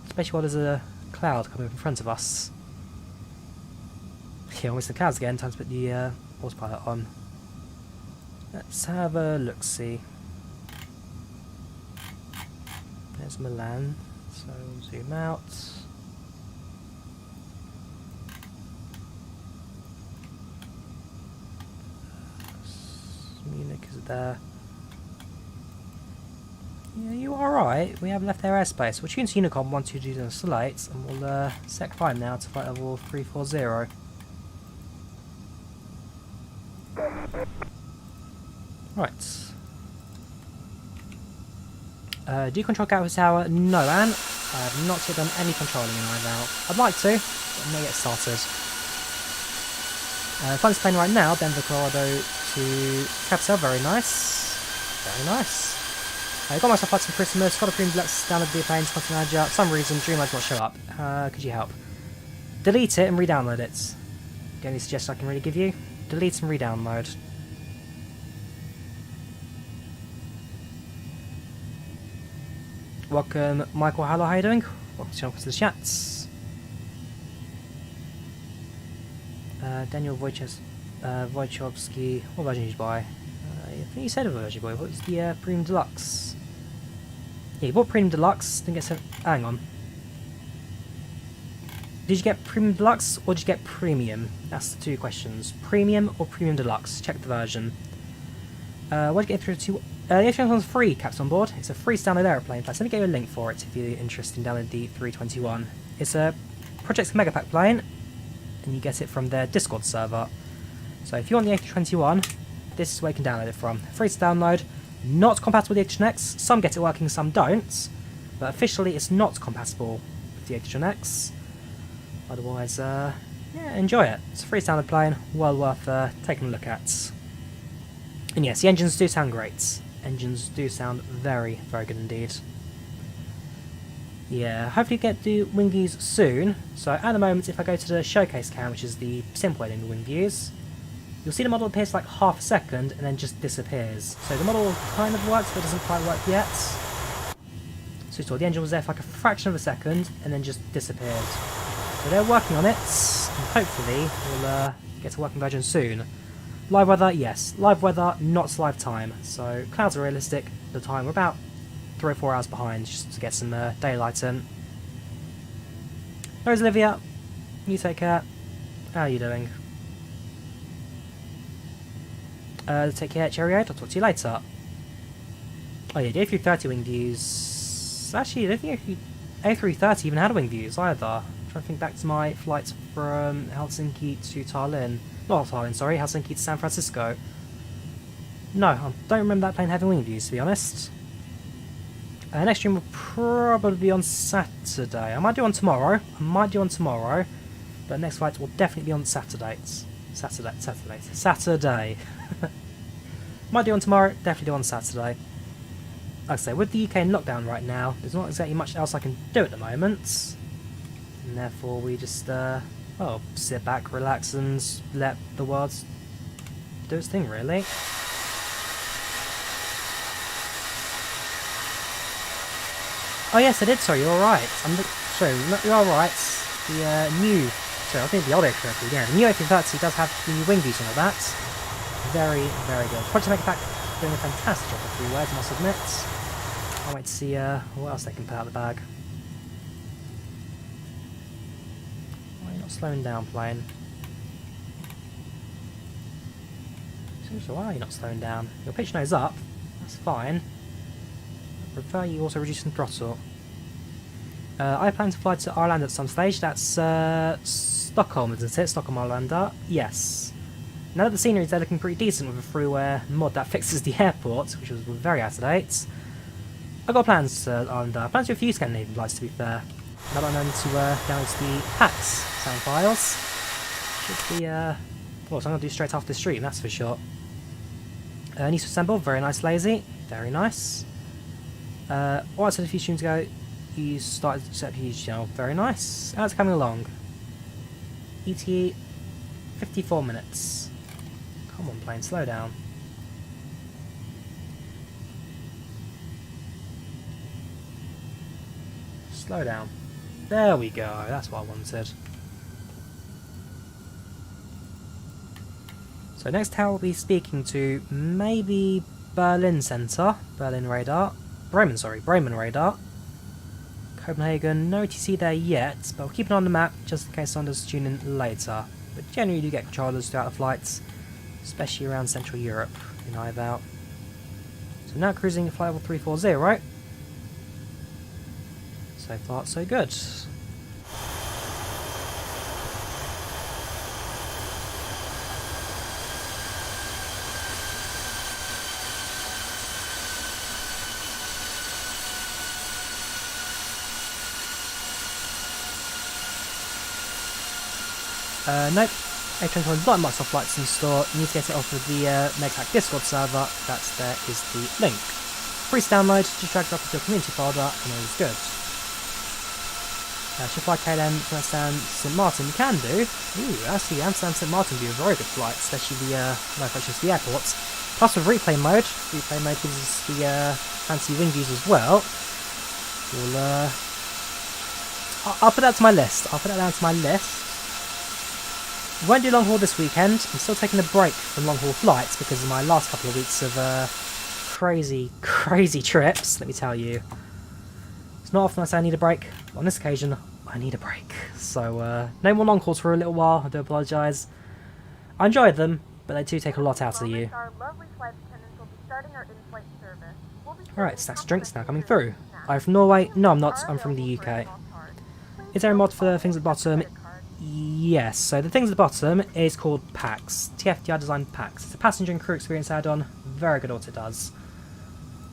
Especially while there's a cloud coming up in front of us. Yeah, almost the clouds again. Time to put the autopilot on. Let's have a look-see. There's Milan, so zoom out. Munich is there. Yeah, you are right. We have left their airspace. We'll tune to Unicom 122 and select, and we'll set climb now to flight level 340. Right. Do you control Gatwick Tower? No, Anne. I have not yet done any controlling in IVAO. I'd like to, but I'm not yet started. Flying this plane right now, Denver, Colorado to Capital. Very nice. Very nice. I got myself flights for Christmas, got a premium deluxe download the plane, content manager. For some reason, Dreamline's not show up. Could you help? Delete it and re-download it. Got any suggestions I can really give you? Delete and re-download. Welcome, Michael. Hello, how are you doing? Welcome to the chats. Daniel Wojciechowski. What version did you buy? I think you said a version you bought. What was the Premium Deluxe? Yeah, you bought Premium Deluxe. Didn't get sent. Hang on. Did you get Premium Deluxe or did you get Premium? That's the two questions. Premium or Premium Deluxe? Check the version. What did you get through to? The A321's free, caps on board. It's a free download aeroplane. Let me get you a link for it if you're interested in downloading the 321. It's a Project Megapack plane, and you get it from their Discord server. So if you want the A321, this is where you can download it from. Free to download, not compatible with the A321X. Some get it working, some don't. But officially, it's not compatible with the A321X. Otherwise, yeah, enjoy it. It's a free to download plane, well worth taking a look at. And yes, the engines do sound great. Engines do sound very, very good indeed. Yeah, hopefully get the wing views soon. So at the moment, if I go to the showcase cam, which is the simple way in the wing views, you'll see the model appears for like half a second and then just disappears. So the model kind of works, but doesn't quite work yet. So you saw the engine was there for like a fraction of a second and then just disappeared. So they're working on it, and hopefully we'll get to working version soon. Live weather, yes. Live weather, not live time. So clouds are realistic. The time we're about 3 or 4 hours behind just to get some daylight in. There's Olivia. You take care. How are you doing? Take care, Cherry 8. I'll talk to you later. Oh yeah, the A330 wing views. Actually, I don't think A330 even had wing views either. I'm trying to think back to my flights from Helsinki to Tallinn. Not Tallinn, sorry, Helsinki to San Francisco. No, I don't remember that plane having wing views, to be honest. Next stream will probably be on Saturday. I might do one tomorrow. But next flight will definitely be on Saturdays. Saturday. Might do one tomorrow, definitely do on Saturday. Like I say, with the UK in lockdown right now, there's not exactly much else I can do at the moment. And therefore we just, well, sit back, relax, and let the world do its thing, really. Oh yes, I did, sorry, you're right. Sorry, you're right. The new... Sorry, I think the old A330, yeah, the new A330 does have the wing views and all that. Very, very good. Project Megapack doing a fantastic job with 3 words, I must admit. I'll wait to see what else they can put out of the bag. Why are you not slowing down, plane? So why are you not slowing down? Your pitch nose up, that's fine. I prefer you also reducing throttle. I plan to fly to Ireland at some stage. That's Stockholm, isn't it? Stockholm, Arlanda. Yes. Now that the scenery there looking pretty decent with a freeware mod that fixes the airport, which was very out of date. I've got plans to Ireland. I plan to do a few Scandinavian flights, to be fair. Now that I know to download the PACX sound files. Should be, well, so I'm going to do straight after the stream, that's for sure. Needs to assemble, very nice, lazy. Very nice. What I said a few streams ago, you started to set up your YouTube channel. Very nice. How's it coming along? ETA 54 minutes. Come on, plane, slow down. Slow down. There we go, that's what I wanted. So next tower we'll be speaking to maybe Berlin Centre, Berlin Radar, Bremen Radar. Copenhagen, no TC there yet, but we'll keep it on the map just in case someone does tune in later. But generally you do get controllers throughout the flights, especially around Central Europe in IVAO. So now cruising at flight level 340, right? So far so good. Nope, A321 is not a Microsoft Flights in store. You need to get it off of the MegaHack Discord server. There is the link. Free to download, just drag it up into your community folder and all is good. Should fly KLM to Amsterdam St Martin? You can do. Ooh, actually Amsterdam St Martin would be a very good flight, especially the no approaches to the airports. Plus with replay mode gives us the fancy wing views as well. I'll put that to my list. I'll put that down to my list. Won't do long haul this weekend. I'm still taking a break from long haul flights because of my last couple of weeks of crazy trips, let me tell you. It's not often I say I need a break, but on this occasion I need a break. So no more long hauls for a little while, I do apologise. I enjoyed them, but they do take a lot out of you. Alright, snacks and drinks now coming through. I'm from Norway? No I'm not, I'm from the UK. Is there a mod for the things at the bottom? Yes, so the things at the bottom is called PACX, TFDi designed PACX. It's a passenger and crew experience add-on, very good at what it does.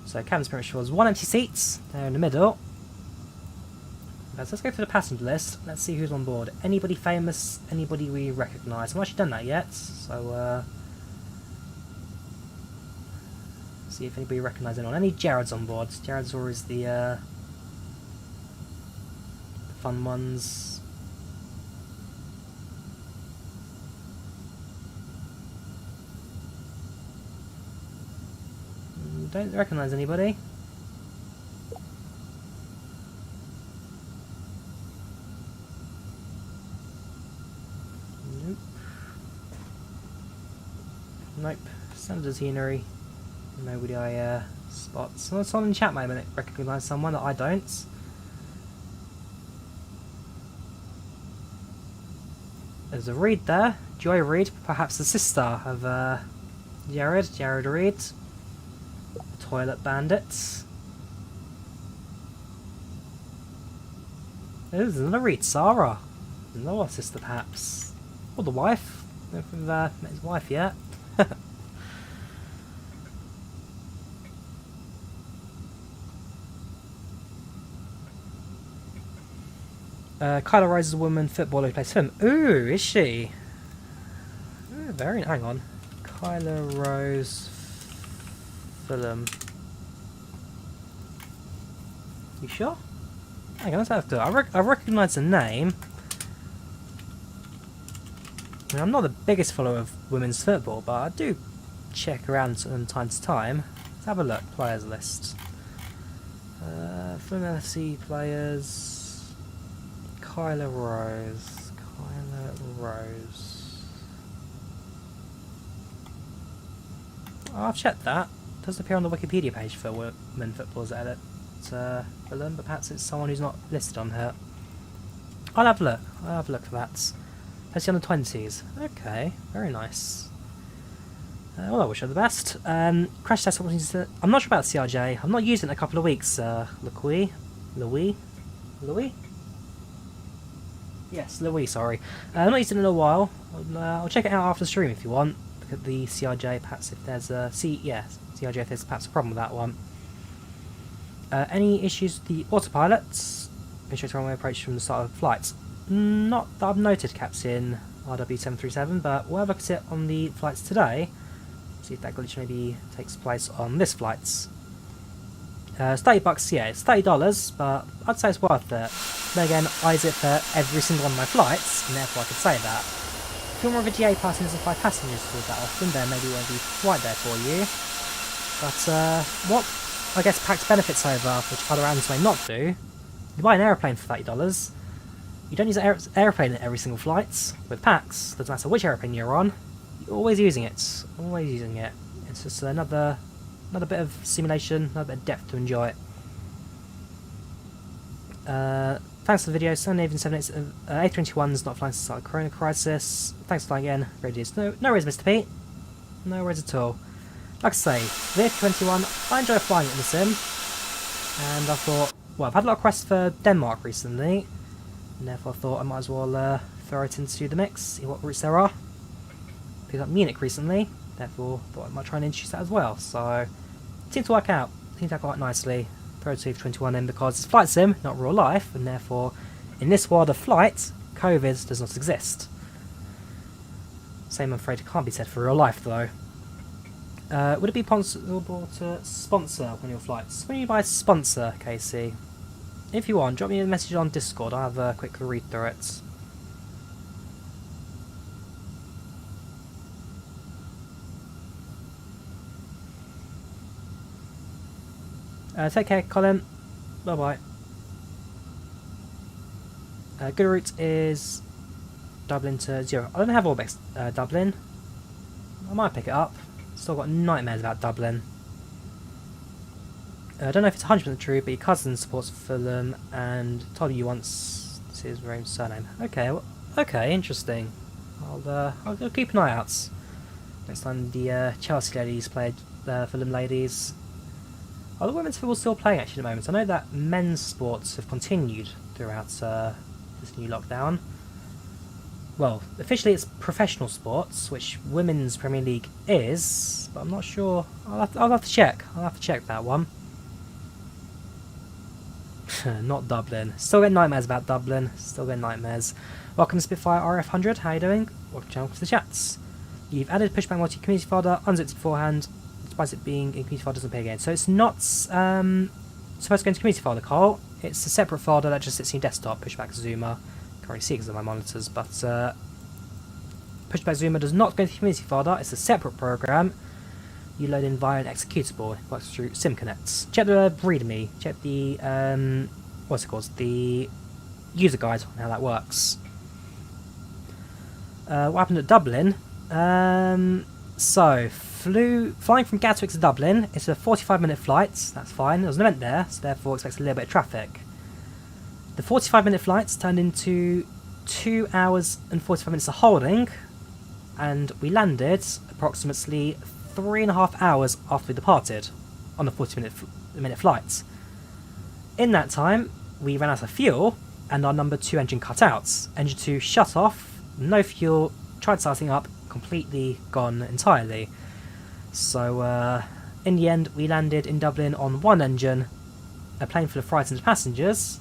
So cabin experience was 1 empty seats, there in the middle. Let's go through the passenger list, let's see who's on board. Anybody famous, anybody we recognise. I've not actually done that yet, so see if anybody recognises anyone. Any Jared's on board. Jared's always the fun ones. Don't recognise anybody. Nope. Nope. Standard scenery. Nobody I spot. Someone in the chat might recognise someone that I don't. There's a Reed there. Joy Reed, perhaps the sister of Jared Reed. Toilet bandits. There's another Reed, Sarah. Another sister perhaps. Or the wife. I don't know if we've met his wife yet. Kyla Rose is a woman footballer who plays film. Ooh, is she? Ooh, hang on. Kyla Rose film. You sure? Hang on, let's have to. I recognise the name. I mean, I'm not the biggest follower of women's football, but I do check around from time to time. Let's have a look. Players list. Film FC players. Kyla Rose. Oh, I've checked that. It doesn't appear on the Wikipedia page for women footballers that edit film, but perhaps it's someone who's not listed on here. I'll have a look. For that. Let's see on the 20s. Okay, very nice. Well, I wish her the best. Crash test. I'm not sure about CRJ. I've not used it in a couple of weeks. Louis. Yes, Louis. Sorry, I've not used it in a while. I'll check it out after the stream if you want. Look at the CRJ. Perhaps if there's a CRJ. If there's perhaps a problem with that one. Any issues with the autopilots? Initiate runway approach from the start of the flights. Not that I've noted, Captain RW737, but we'll have a look at it on the flights today. See if that glitch maybe takes place on this flights. It's $30, yeah, it's $30, but I'd say it's worth it. Then again, I use it for every single one of my flights, and therefore I could say that. If you're more of a GA person who doesn't fly passengers towards that often, then maybe it won't be quite there for you. But what I guess PACX benefits over, which other airlines may not do, You buy an aeroplane for $30. You don't use an aeroplane in every single flight. With PACX, doesn't matter which aeroplane you're on, you're always using it. Always using it. It's just another bit of simulation, another bit of depth to enjoy it. Thanks for the video. Scandinavian A321's not flying since the start of the Corona crisis. Thanks for flying again. Radius. No worries, Mr. Pete. No worries at all. Like I say, the A321, I enjoy flying it in the sim. And I thought, well, I've had a lot of requests for Denmark recently. And therefore I thought I might as well throw it into the mix, see what routes there are. Picked up Munich recently. Therefore thought I might try and introduce that as well. So, it seemed to work out. It seemed to work out quite nicely. Throw the A321 in because it's flight sim, not real life, and therefore, in this world of flight, COVID does not exist. Same, I'm afraid, can't be said for real life, though. Would it be possible to sponsor one of your flights? When you buy sponsor, Casey? If you want, drop me a message on Discord. I'll have a quick read through it. Take care, Colin. Bye bye. Good route is Dublin to 0. I don't have Orbex Dublin. I might pick it up. Still got nightmares about Dublin. I don't know if it's 100% true, but your cousin supports Fulham and told you once to see his own surname. Okay, well, okay, interesting. I'll keep an eye out next time the Chelsea ladies play Fulham ladies. Are the women's football still playing actually at the moment? I know that men's sports have continued throughout this new lockdown. Well, officially it's professional sports, which Women's Premier League is, but I'm not sure. I'll have to check. I'll have to check that one. Not Dublin. Still getting nightmares about Dublin. Still getting nightmares. Welcome to Spitfire RF100. How you doing? Welcome to the channel to the chats. You've added Pushback multi community folder, unzipped beforehand. Despite it being in community folder, doesn't appear again. So it's not supposed to go into community folder, Cole. It's a separate folder that just sits in your desktop. Pushback Zoomer. Can't really see because of my monitors, but Pushback Zoomer does not go into the community folder. It's a separate program. You load in via an executable. It works through SimConnect. Check the README. Check the what's it called? The user guide on how that works. What happened at Dublin? So flying from Gatwick to Dublin. It's a 45-minute flight. That's fine. There was an event there, so therefore expects a little bit of traffic. The 45-minute flights turned into 2 hours and 45 minutes of holding, and we landed approximately 3.5 hours after we departed on the 40-minute flight. In that time, we ran out of fuel, and our number 2 engine cut out. Engine 2 shut off, no fuel, tried starting up, completely gone entirely. So, in the end, we landed in Dublin on 1 engine, a plane full of frightened passengers,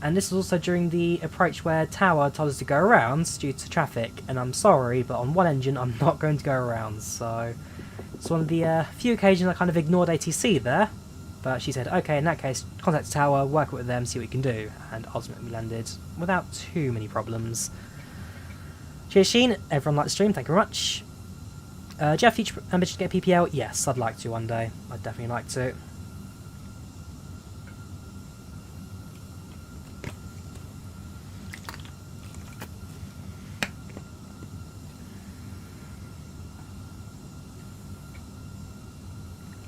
and this was also during the approach where Tower told us to go around due to traffic, and I'm sorry, but on 1 engine I'm not going to go around, so it's one of the few occasions I kind of ignored ATC there, but she said, okay, in that case, contact Tower, work with them, see what you can do, and ultimately we landed without too many problems. Cheers, Sheen. Everyone liked the stream, thank you very much. Do you have future ambition to get PPL? Yes, I'd like to one day. I'd definitely like to.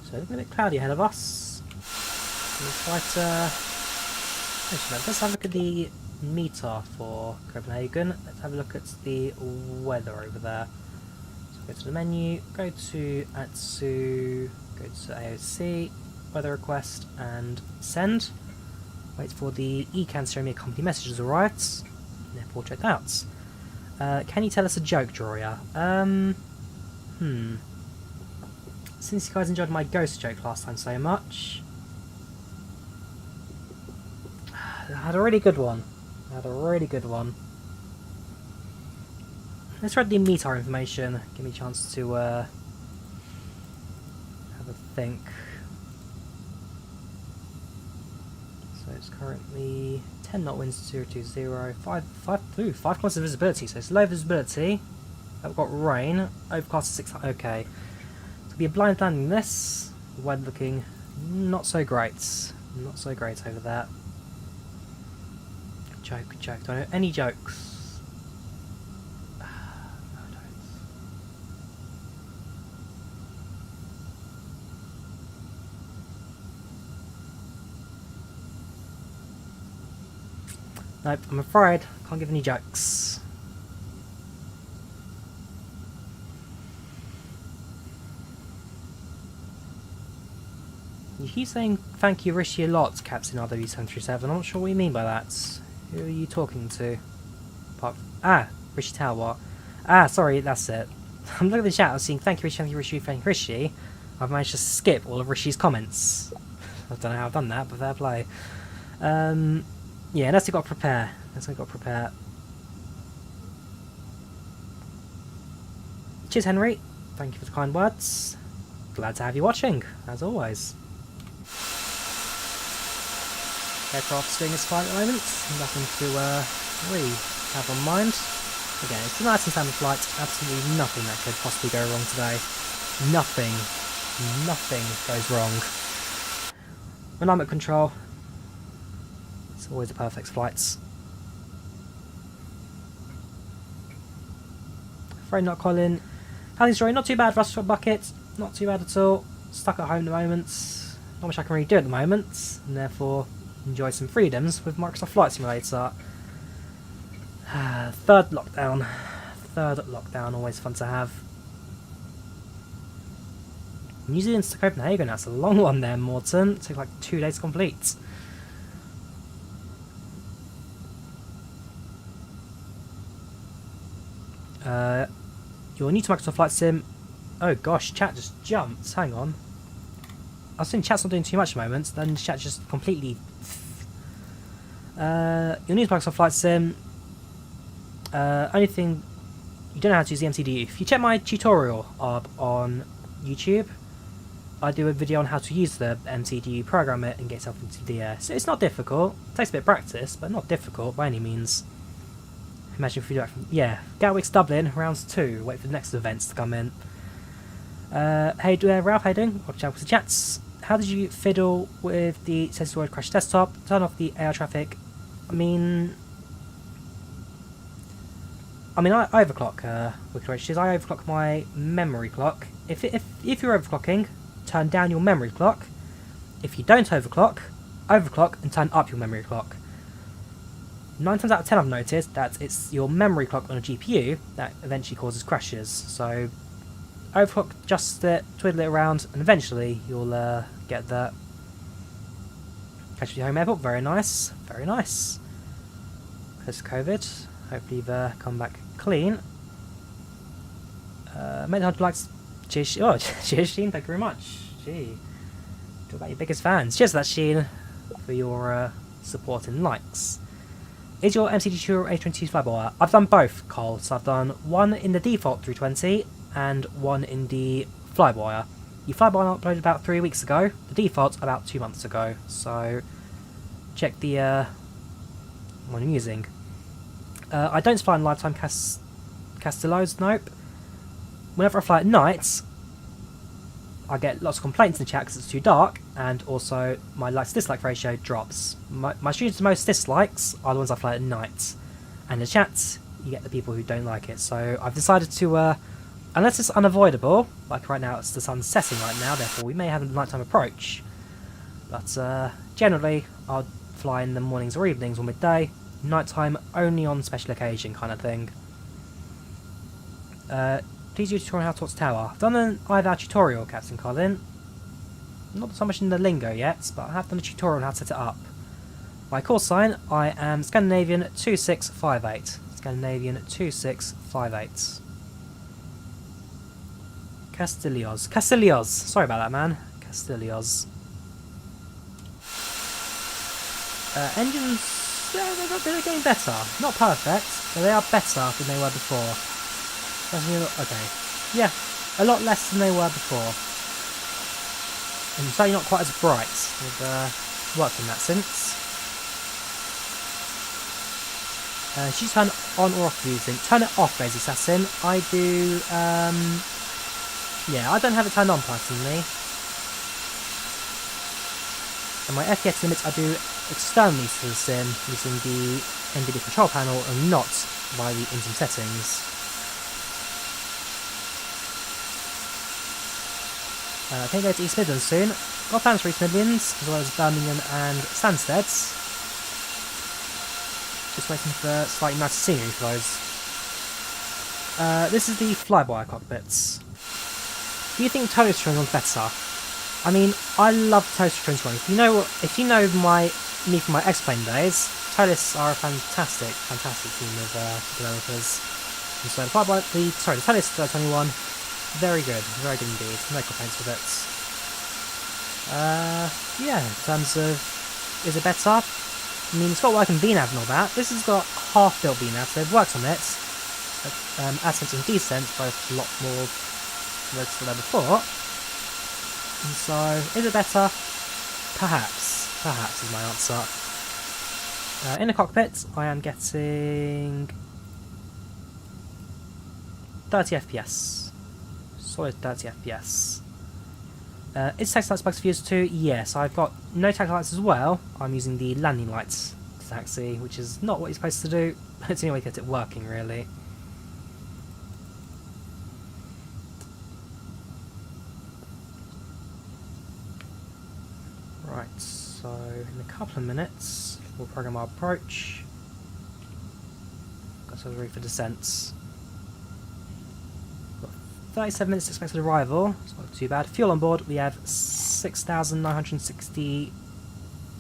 So looking a bit cloudy ahead of us. Let's have a look at the meter for Copenhagen. Let's have a look at the weather over there. So go to the menu, go to Atsu, go to AOC, weather request, and send. Wait for the eCan to show me a company message is alright. Therefore check that out. Can you tell us a joke, Drawyah? Since you guys enjoyed my ghost joke last time so much, I had a really good one. Let's read the METAR information. Give me a chance to have a think. So it's currently 10 knot winds 020, 5 kilometers of visibility. So it's low visibility. I've got rain. Overcast 6. Okay. It's gonna be a blind landing. This weather looking not so great. Not so great over there. Joke. Do I know any jokes? No, I don't. Nope, I'm afraid I can't give any jokes. You keep saying thank you Rishi a lot, Captain RW737. I'm not sure what you mean by that. Who are you talking to? Rishi Talwar. Sorry, that's it. I'm looking at the chat, I was seeing thank you Rishi. I've managed to skip all of Rishi's comments. I don't know how I've done that, but fair play. Yeah, Nessie got to prepare. Cheers, Henry. Thank you for the kind words. Glad to have you watching, as always. Aircraft's doing its flight at the moment. Nothing to really have on mind. Again, it's a nice and standard flight. Absolutely nothing that could possibly go wrong today. Nothing goes wrong. When I'm at control, it's always a perfect flight. Afraid not Colin. How's Drawyah? Not too bad, Rust for a bucket. Not too bad at all. Stuck at home at the moment. Not much I can really do at the moment, and therefore enjoy some freedoms with Microsoft Flight Simulator. Third lockdown, always fun to have. New Zealand to Copenhagen, that's a long one there, Morton. It took like 2 days to complete. You're new to Microsoft Flight Sim. Oh gosh, chat just jumped. Hang on. I was thinking chat's not doing too much at the moment, then chat just completely... you're new to Microsoft Flight Sim. Only thing... You don't know how to use the MCDU. If you check my tutorial on YouTube, I do a video on how to use the MCDU, program it, and get yourself into the air. So it's not difficult. It takes a bit of practice, but not difficult by any means. Imagine if you do that from... Yeah, Gatwick's Dublin, rounds 2. Wait for the next events to come in. Hey Ralph, how you doing? Welcome to the chats. How did you fiddle with the sensory crash desktop? Turn off the AI traffic. I mean, I overclock Wicked Races. I overclock my memory clock. If you're overclocking, turn down your memory clock. If you don't overclock and turn up your memory clock. 9 times out of 10 I've noticed that it's your memory clock on a GPU that eventually causes crashes. So overclock, adjust it, twiddle it around, and eventually you'll get that. Catch your home airport, very nice, very nice. Close to COVID, hopefully you've come back clean. Mate, I'd like to... Cheers, cheers Sheen, thank you very much. Gee, talk about your biggest fans. Cheers for that, Sheen, for your support and likes. Is your MCDU A321 flyby? I've done both, Cole. So I've done one in the default 320 and one in the flyby. The flyby I uploaded about 3 weeks ago. The default about 2 months ago. So check the one I'm using. I don't fly in lifetime Castillos. Nope. Whenever I fly at night, I get lots of complaints in the chat because it's too dark, and also my likes to dislike ratio drops. My students' most dislikes are the ones I fly at night, and in the chat you get the people who don't like it. So I've decided to, unless it's unavoidable, like right now it's the sun's setting right now, therefore we may have a nighttime approach, but generally I'll fly in the mornings or evenings or midday, nighttime only on special occasion kind of thing. Please do a tutorial on how to watch the tower. I've done an IVAO tutorial, Captain Colin. Not so much in the lingo yet, but I have done a tutorial on how to set it up. My call sign, I am Scandinavian 2658. Scandinavian 2658. Castillos. Sorry about that, man. Castillos. Engines, they're getting better. Not perfect, but they are better than they were before. Okay, yeah, a lot less than they were before. And certainly not quite as bright. We've worked in that since. She's turned on or off using. Turn it off, Lazy Assassin. I do, yeah, I don't have it turned on personally. And my FPS limits I do externally to the sim using the NVIDIA control panel and not via the engine settings. I think go to East Midlands soon. Got plans for East Midlands, as well as Birmingham and Stansteads. Just waiting for slightly nicer scenery for those. This is the flyby cockpits. Do you think Toaster one's better? I mean, I love Toaster 21. If you know me from my X-Plane days, Toasts are a fantastic team of developers. And so the Toast 21, very good indeed. No complaints with it. Yeah, in terms of, is it better? I mean, it's got working VNAV and all that. This has got half-built VNAV, so they've worked on it. Ascent and descent, both a lot more roads than before. And so, is it better? Perhaps. Perhaps is my answer. In the cockpit, I am getting 30 FPS. Solid 30 FPS. Is taxi lights bugs for use too? Yes, I've got no taxi lights as well. I'm using the landing lights to taxi, which is not what you're supposed to do. It's the only way to get it working, really. Right, so in a couple of minutes, we'll program our approach. Got some ready for descents. 37 minutes expected arrival, it's not too bad. Fuel on board, we have 6,960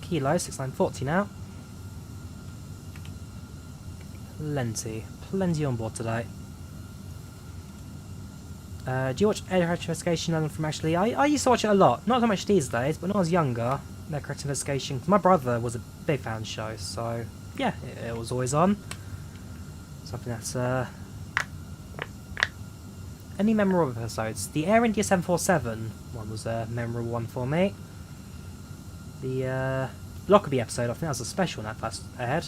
kilos, 6,940 now. Plenty on board today. Do you watch Aircraft Investigation from actually? I used to watch it a lot, not so much these days, but when I was younger, Aircraft Investigation, my brother was a big fan of the show, so yeah, it was always on. Something that's any memorable episodes? The Air India 747 one was a memorable one for me. The Lockerbie episode, I think that was a special when that first aired.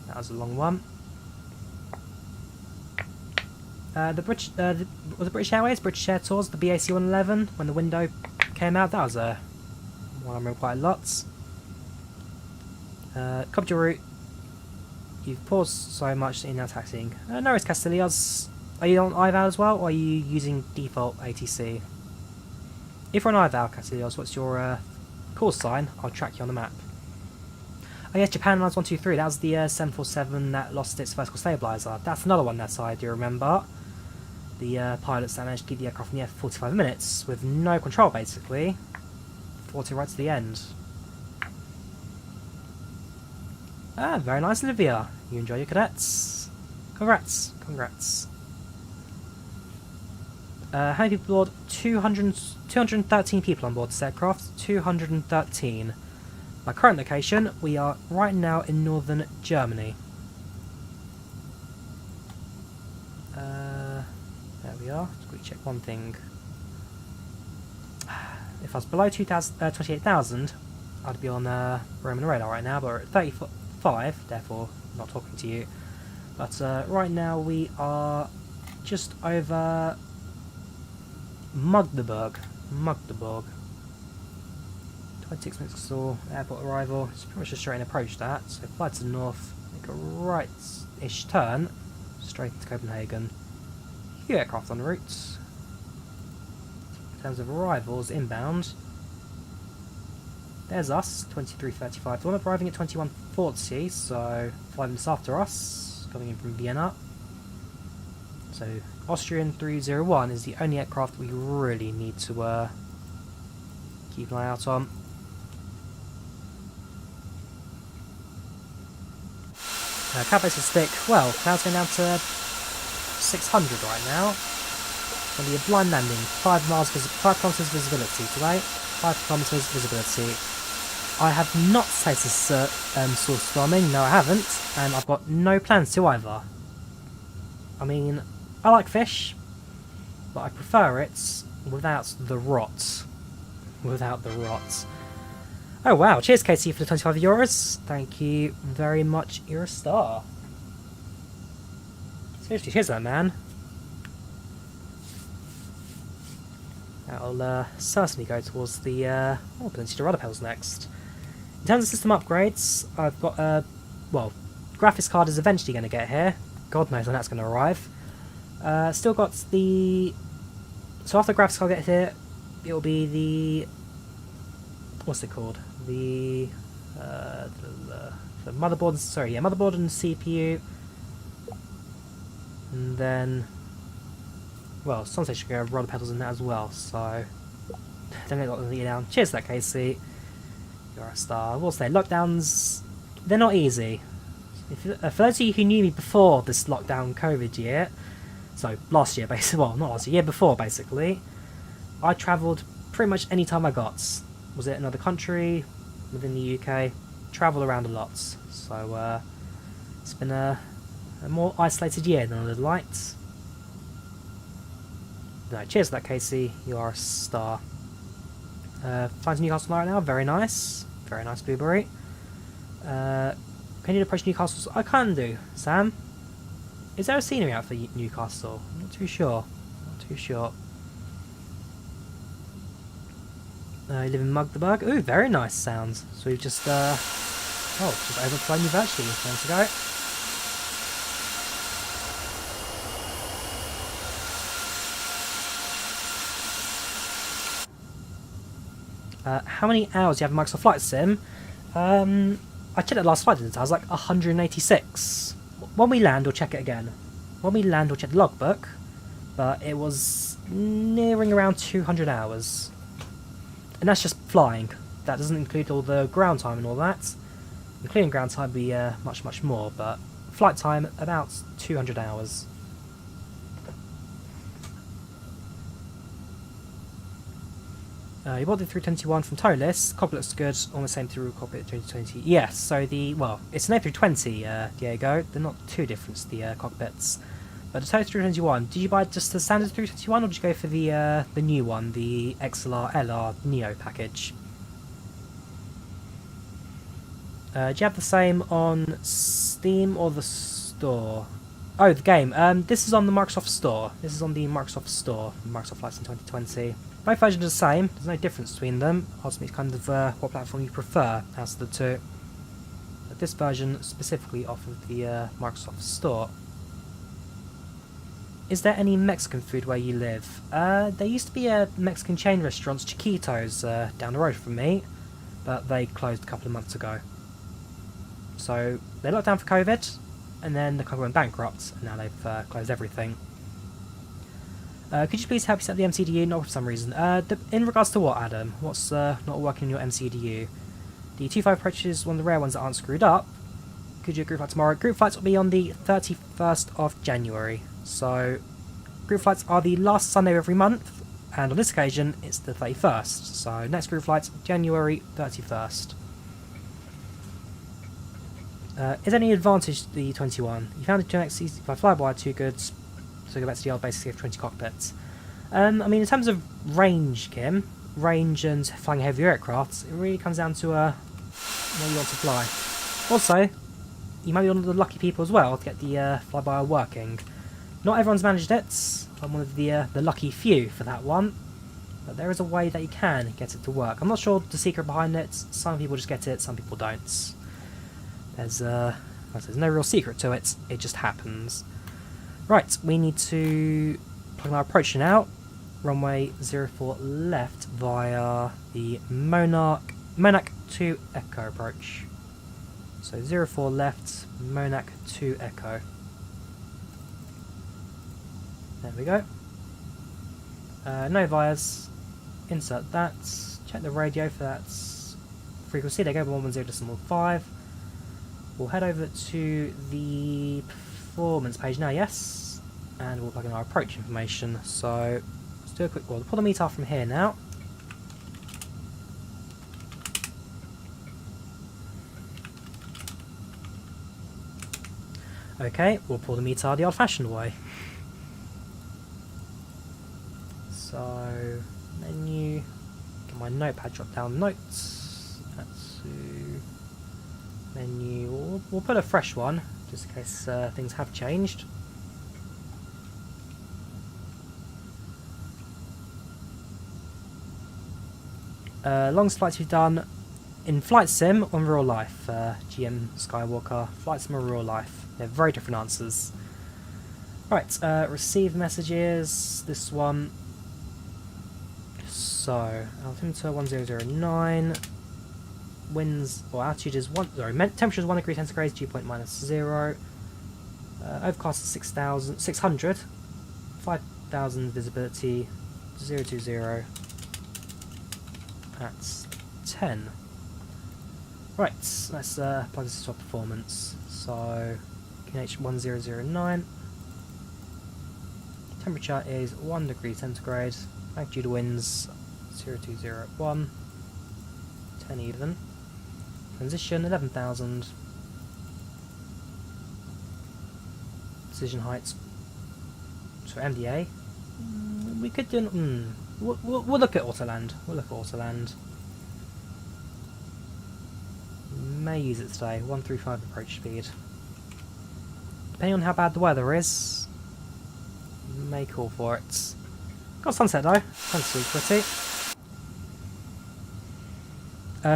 That was a long one. The British Airways, British Air Tours, the BAC 111 when the window came out. That was one I remember quite a lot. Copy your route. You've paused so much in now taxiing. No worries, Castellios. Are you on IVAO as well, or are you using default ATC? If you're on IVAO, Castellios, what's your call sign? I'll track you on the map. Oh yes, Japan Airlines 123, that was the 747 that lost its vertical stabiliser. That's another one that I do remember. The pilots that managed to keep the aircraft in the air for 45 minutes with no control, basically. 40 right to the end. Ah, very nice, Olivia. You enjoy your cadets. Congrats. How many people aboard? 213 people on board this aircraft. 213. My current location, we are right now in northern Germany. There we are. Just quickly check one thing. If I was below 28,000, I'd be on Roman radar right now, but we're at 35, therefore not talking to you. But right now we are just over Magdeburg. 26 minutes till airport arrival. It's pretty much a straight approach that. So fly to the north, make a right-ish turn, straight into Copenhagen. Few aircraft on route. In terms of arrivals, inbound. There's us, 23:35. The one arriving at 21:40, so 5 minutes after us, coming in from Vienna. So Austrian 301 is the only aircraft we really need to keep an eye out on. Cloud base is thick. Well, cloud's going down to 600 right now. It's going to be a blind landing. 5 kilometers visibility today. 5 kilometers visibility. I have not tasted sauce storming. No, I haven't, and I've got no plans to either. I mean, I like fish, but I prefer it without the rot. Oh wow, cheers KT for the 25 euros. Thank you very much, you're a star. Seriously, cheers that man. I'll certainly go towards the potentially the rudder pedals next. In terms of system upgrades, I've got well, graphics card is eventually going to get here. God knows when that's going to arrive. Still got the... So after the graphics card gets here, it'll be the... What's it called? The motherboard, sorry, yeah, motherboard and CPU. And then... Well, some stage should go roller pedals in that as well, so... Don't get let you down. Cheers to that, Casey. You're a star. I will say, lockdowns, they're not easy. For those of you who knew me before this lockdown COVID year, so last year basically, well not last year, year before basically, I travelled pretty much any time I got. Was it another country, within the UK, travelled around a lot. So it's been a more isolated year than I would have liked. No, cheers to that, Casey. You are a star. Flying to Newcastle right now, very nice. Very nice, Blueberry. Can you approach Newcastle? I can do, Sam. Is there a scenery out for Newcastle? I'm not too sure. Not too sure. You live in Magdeburg. Ooh, very nice sounds. So we've just, just overflown you virtually moments ago. How many hours do you have in Microsoft Flight Sim? I checked it last flight, didn't I? I was like 186. When we land, we'll check it again. When we land, we'll check the logbook. But it was nearing around 200 hours. And that's just flying. That doesn't include all the ground time and all that. Including ground time would be much, much more. But flight time, about 200 hours. You bought the 321 from Tolis. Cockpit looks good, almost same through cockpit 2020. Yes, so it's an A320, Diego. They're not too different, the cockpits. But the Tolis 321, did you buy just the standard 321 or did you go for the new one, the XLR LR Neo package? Do you have the same on Steam or the store? Oh, the game. This is on the Microsoft Store. This is on the Microsoft Store, Microsoft Flight Sim 2020. Both versions are the same. There's no difference between them. Ultimately, it's kind of what platform you prefer as the two. But this version specifically off of the Microsoft Store. Is there any Mexican food where you live? There used to be a Mexican chain restaurant, Chiquitos, down the road from me, but they closed a couple of months ago. So they locked down for COVID, and then the company went bankrupt, and now they've closed everything. Could you please help me set the MCDU? Not for some reason. In regards to what, Adam? What's not working in your MCDU? The 25 approach is one of the rare ones that aren't screwed up. Could you group flight tomorrow? Group flights will be on the 31st of January. So, group flights are the last Sunday of every month, and on this occasion, it's the 31st. So, next group flight's January 31st. Is there any advantage to the 21? You found the Gen X C65 flyby too good, so go back to the old basic CF20 cockpits. I mean, in terms of range, Kim, range and flying heavy aircraft, it really comes down to where you want to fly. Also, you might be one of the lucky people as well to get the flyby working. Not everyone's managed it. I'm one of the lucky few for that one. But there is a way that you can get it to work. I'm not sure the secret behind it. Some people just get it, some people don't. There's no real secret to it. It just happens. Right, we need to plug our approach now. Runway 04 left via the Monarch 2 Echo approach. So 04 left, Monarch 2 Echo. There we go. No vias. Insert that. Check the radio for that frequency. There you go, 110.5. We'll head over to the performance page now, yes, and we'll plug in our approach information. So let's do a quick, we'll pull the METAR from here now. Okay, we'll pull the METAR the old-fashioned way. So menu, get my notepad, drop down notes. That's menu. We'll put a fresh one just in case things have changed. Longest flights we've done in Flight Sim or in real life? GM Skywalker, Flight Sim or real life? They're very different answers. Right, receive messages, this one. So, altimeter 1009, winds, or altitude is 1, sorry, temperature is 1 degree centigrade, dew point -0, overcast is 600, 5000 visibility, 020, that's 10. Right, let's plug this into our performance. So, QNH 1009, temperature is 1 degree centigrade, magnitude winds 0201, 10 even, transition 11,000, decision height, so MDA, we could do, we'll look at Autoland, may use it today, 135 approach speed, depending on how bad the weather is, may call for it. Got sunset though, sunset's pretty.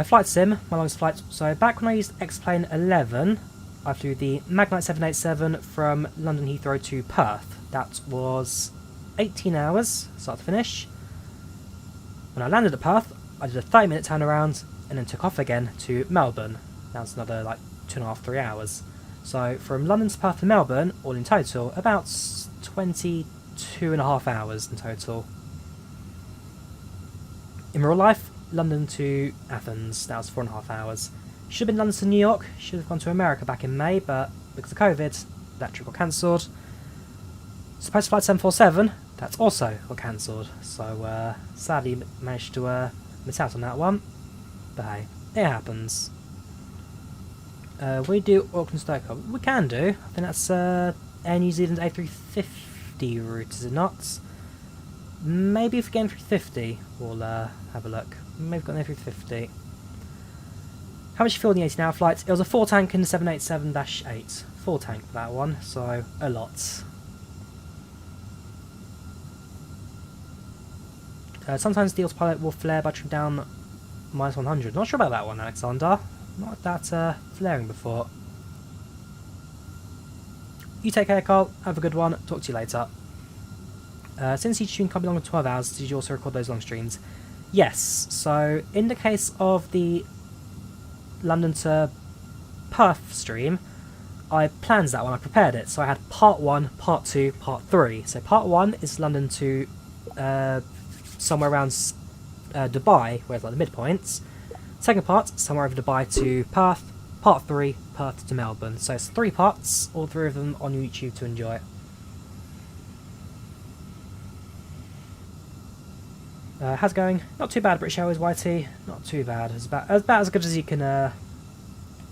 Flight Sim, my longest flight. So back when I used X-Plane 11, I flew the Magnite 787 from London Heathrow to Perth. That was 18 hours, start to finish. When I landed at Perth, I did a 30-minute turnaround and then took off again to Melbourne. That's another like 2.5–3 hours. So from London to Perth to Melbourne, all in total, about 22.5 hours in total. In real life, London to Athens, that was 4.5 hours. Should have been London to New York, should have gone to America back in May, but because of COVID, that trip got cancelled. Supposed to flight 747, that's also got cancelled, so sadly managed to miss out on that one. But hey, it happens. We do Auckland Stockholm. We can do. I think that's Air New Zealand A350 route, is it not? Maybe if we get A350, we'll have a look. Maybe we've got an A350. How much fuel in the 18-hour flight? It was a 4-tank in the 787-8. 4-tank for that one, so a lot. Sometimes the autopilot will flare by trim down -100. Not sure about that one, Alexander. Not that flaring before. You take care, Carl. Have a good one. Talk to you later. Since each stream can't be longer than 12 hours, did you also record those long streams? Yes. So, in the case of the London to Perth stream, I planned that one. I prepared it. So I had part 1, part 2, part 3. So part 1 is London to somewhere around Dubai, where it's like the midpoints. Second part, somewhere over Dubai to Perth. Part 3, Perth to Melbourne. So it's 3 parts, all 3 of them on YouTube to enjoy. How's it going? Not too bad, British Airways YT. Not too bad. It's about as good as you can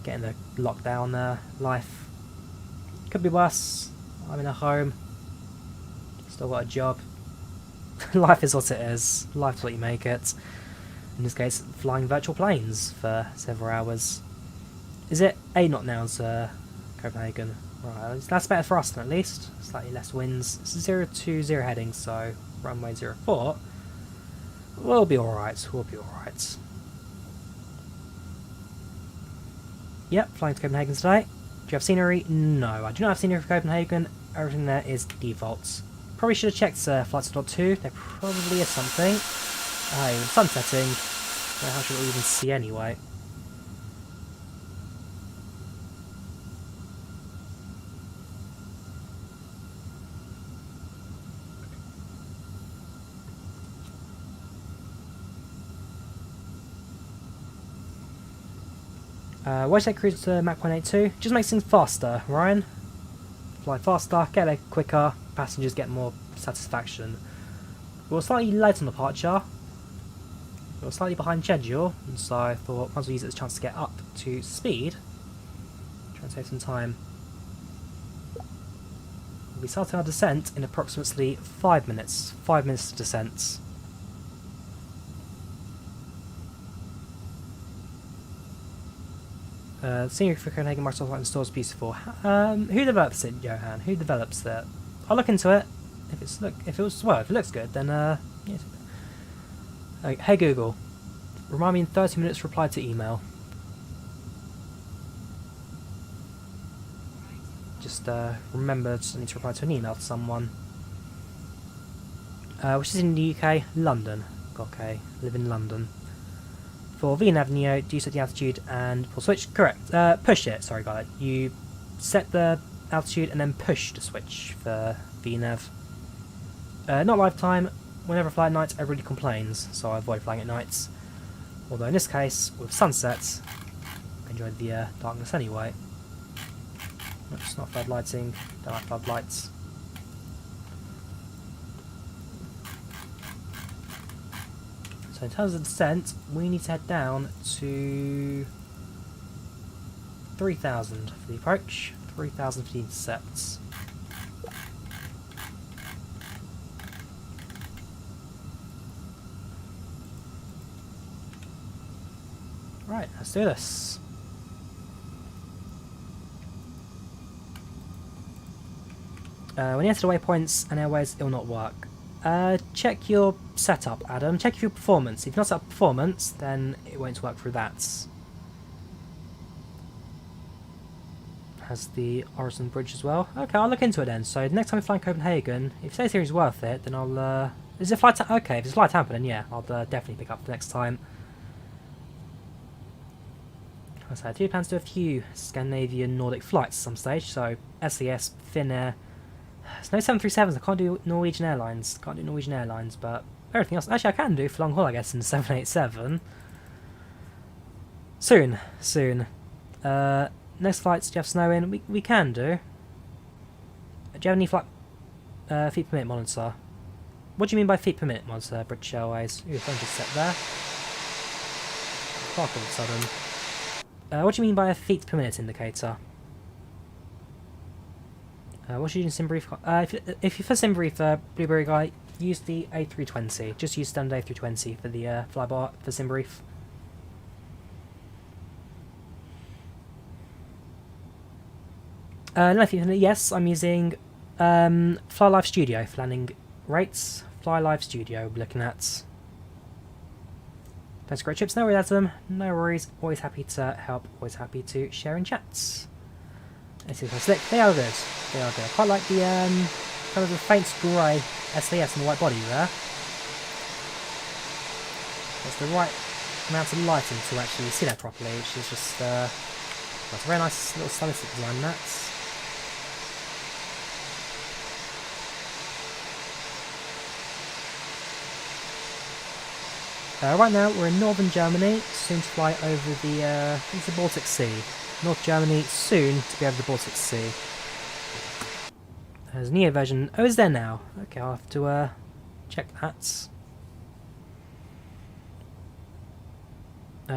get in the lockdown life. Could be worse. I'm in a home. Still got a job. Life is what it is. Life's what you make it. In this case, flying virtual planes for several hours. Is it a knot now to Copenhagen? Right, that's better for us then, at least. Slightly less winds. It's 020 heading, so runway 04. We'll be alright. We'll be alright. Yep, flying to Copenhagen today. Do you have scenery? No, I do not have scenery for Copenhagen. Everything there is defaults. Probably should have checked flights.2. There probably is something. Hey, sunsetting. How should we even see anyway? Why should I cruise to Mach 182? Just makes things faster, Ryan. Fly faster, get there quicker, passengers get more satisfaction. We were slightly late on departure. We were slightly behind schedule, and so I thought might as well use it as a chance to get up to speed. Try and save some time. We'll be starting our descent in approximately 5 minutes. 5 minutes of descent. Scenery for Copenhagen Microsoft Light Store is beautiful. Who develops it, Johan? Who develops it? I'll look into it. If it looks good, then yes. Hey Google, remind me in 30 minutes to reply to email. just remembered I need to reply to an email to someone. Which is in the UK, London. Okay, live in London. For VNAV Neo, do you set the altitude and pull switch? Correct. Push it. Sorry, got it. You set the altitude and then push the switch for VNAV. Not lifetime. Whenever I fly at night, everybody complains, so I avoid flying at nights. Although in this case, with sunsets, I enjoy the darkness anyway. Oops, not floodlighting. Don't like floodlights. So in terms of descent, we need to head down to 3,000 for the approach, 3,000 for the intercepts. Right, let's do this. When you enter the waypoints and airways, it will not work. Check your setup, Adam. Check your performance. If you've not set up performance, then it won't work through that. Has the Horizon Bridge as well. Okay, I'll look into it then. So next time we fly in Copenhagen, if today's series is worth it, then I'll... Is it flight... Okay, if it's flight Tampa, then yeah, I'll definitely pick up the next time. So I do plan to do a few Scandinavian Nordic flights at some stage, so SAS, Finnair. There's no 737s, I can't do Norwegian Airlines. Can't do Norwegian Airlines, but everything else... Actually, I can do for long haul, I guess, in the 787. Soon. Next flights, do you have snow in? We can do. Do you have any flight... feet per minute monitor? What do you mean by feet per minute monitor, British Airways? Ooh, phone just set there. Fuck all of a sudden. What do you mean by a feet per minute indicator? What should you do in SimBrief? If you for SimBrief, Blueberry Guy, use the A320. Just use standard A320 for the flybar for SimBrief. Yes, I'm using FlyLive Studio for landing rates. FlyLive Studio we're looking at. Thanks, great chips. No worries, Adam. No worries. Always happy to help. Always happy to share in chats. Let's see if they're slick. They are good. They are good. I quite like the kind of the faint grey SAS and the white body there. There's the right amount of lighting to actually see that properly, which is just that's a very nice little stylistic design. That's. Right now we're in northern Germany, soon to fly over the Baltic Sea. North Germany, soon to be over the Baltic Sea. There's a Neo version. Oh, is there now? Okay, I'll have to check that.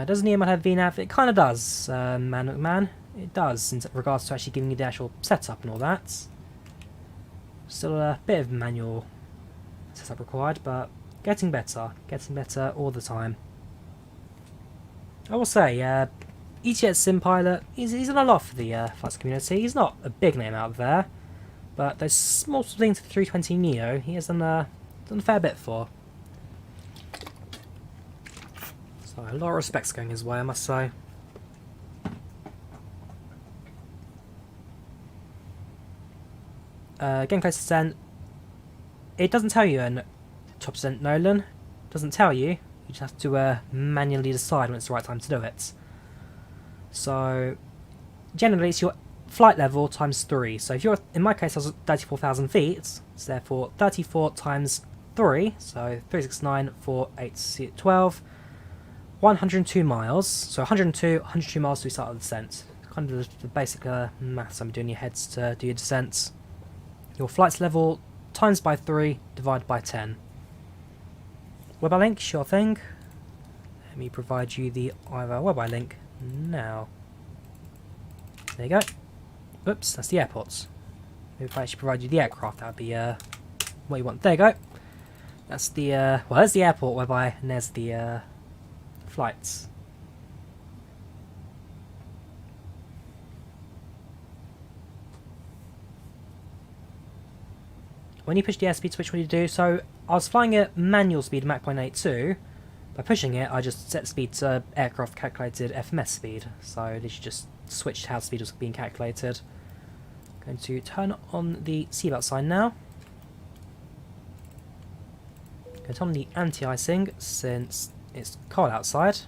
Does Neo have VNAV? It kind of does, man. It does, in regards to actually giving you the actual setup and all that. Still a bit of manual setup required, but getting better all the time. I will say, EasyJet Sim Pilot, he's done a lot for the flights community. He's not a big name out there, but those small things for the 320 Neo, he has done a fair bit for. So a lot of respect's going his way, I must say. Getting close to 10. It doesn't tell you a top percent Nolan. It doesn't tell you. You just have to manually decide when it's the right time to do it. So generally it's your flight level times 3. So if you're, in my case I was at 34,000 feet, so therefore 34 times 3, so 369, 4, 8, 12, 102 miles. So 102 miles to start the descent. Kind of the basic maths I'm doing in your heads to do your descent. Your flight's level times by 3, divided by 10. WebI link, sure thing. Let me provide you the IVAO WebI link now. There you go. Oops, that's the airports. Maybe if I actually provide you the aircraft, that would be what you want. There you go. That's the well, there's the airport WebI, and there's the flights. When you push the airspeed switch, what do you do? So I was flying at manual speed, Mach 0.82. By pushing it, I just set the speed to aircraft calculated FMS speed. So literally just switched how speed was being calculated. Going to turn on the seatbelt sign now. Going to turn on the anti-icing since it's cold outside.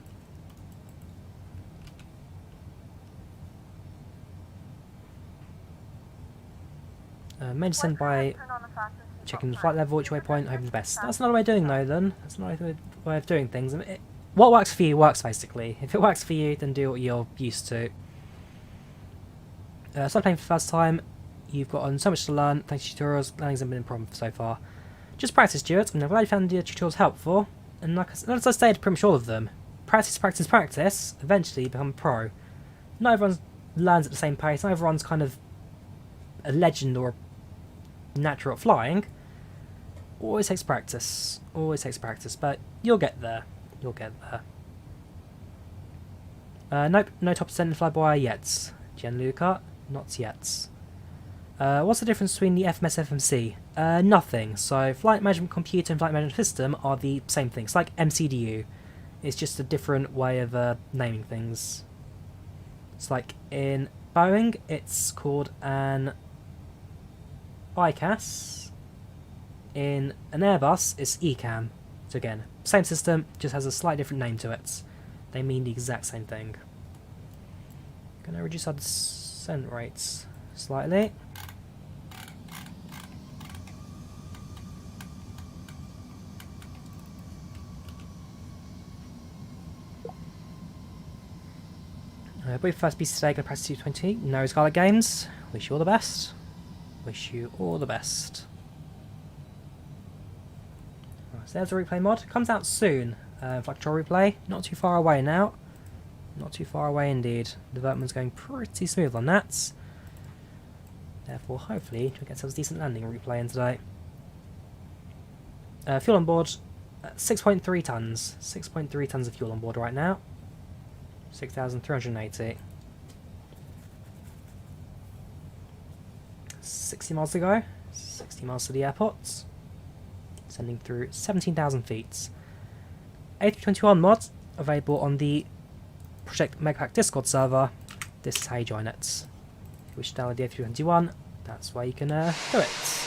Main descend by checking the flight level, which waypoint, hoping the best. That's another way of doing though then. That's another way of doing things. I mean, what works for you works basically. If it works for you, then do what you're used to. Start playing for the first time. You've gotten so much to learn thanks to tutorials. Learning's been a problem so far. Just practice, Stuart, and I'm glad you found the tutorials helpful. And like as I stated pretty much all of them, practice, practice, practice, eventually you become a pro. Not everyone learns at the same pace, not everyone's kind of a legend or a natural at flying. Always takes practice, but you'll get there. You'll get there. Nope, no top descent in flyby yet. Gianluca, not yet. What's the difference between the FMS FMC? Nothing. So flight management computer and flight management system are the same thing. It's like MCDU. It's just a different way of naming things. It's like in Boeing, it's called an ICAS. In an Airbus, it's ECAM. So again, same system, just has a slightly different name to it. They mean the exact same thing. Gonna reduce our descent rates slightly. Brief first piece today, gonna practice 220. No Scarlet Games. Wish you all the best. Wish you all the best. Right, so there's a replay mod. Comes out soon. FlightControlReplay. Not too far away now. Not too far away indeed. Development's going pretty smooth on that. Therefore, hopefully, we'll get ourselves a decent landing replay in today. Fuel on board, 6.3 tons. 6.3 tons of fuel on board right now. 6,380. 60 miles to go. 60 miles to the airport. Sending through 17,000 feet. A321 mod available on the Project Megapack Discord server. This is how you join it. If you wish to download the A321, that's where you can do it.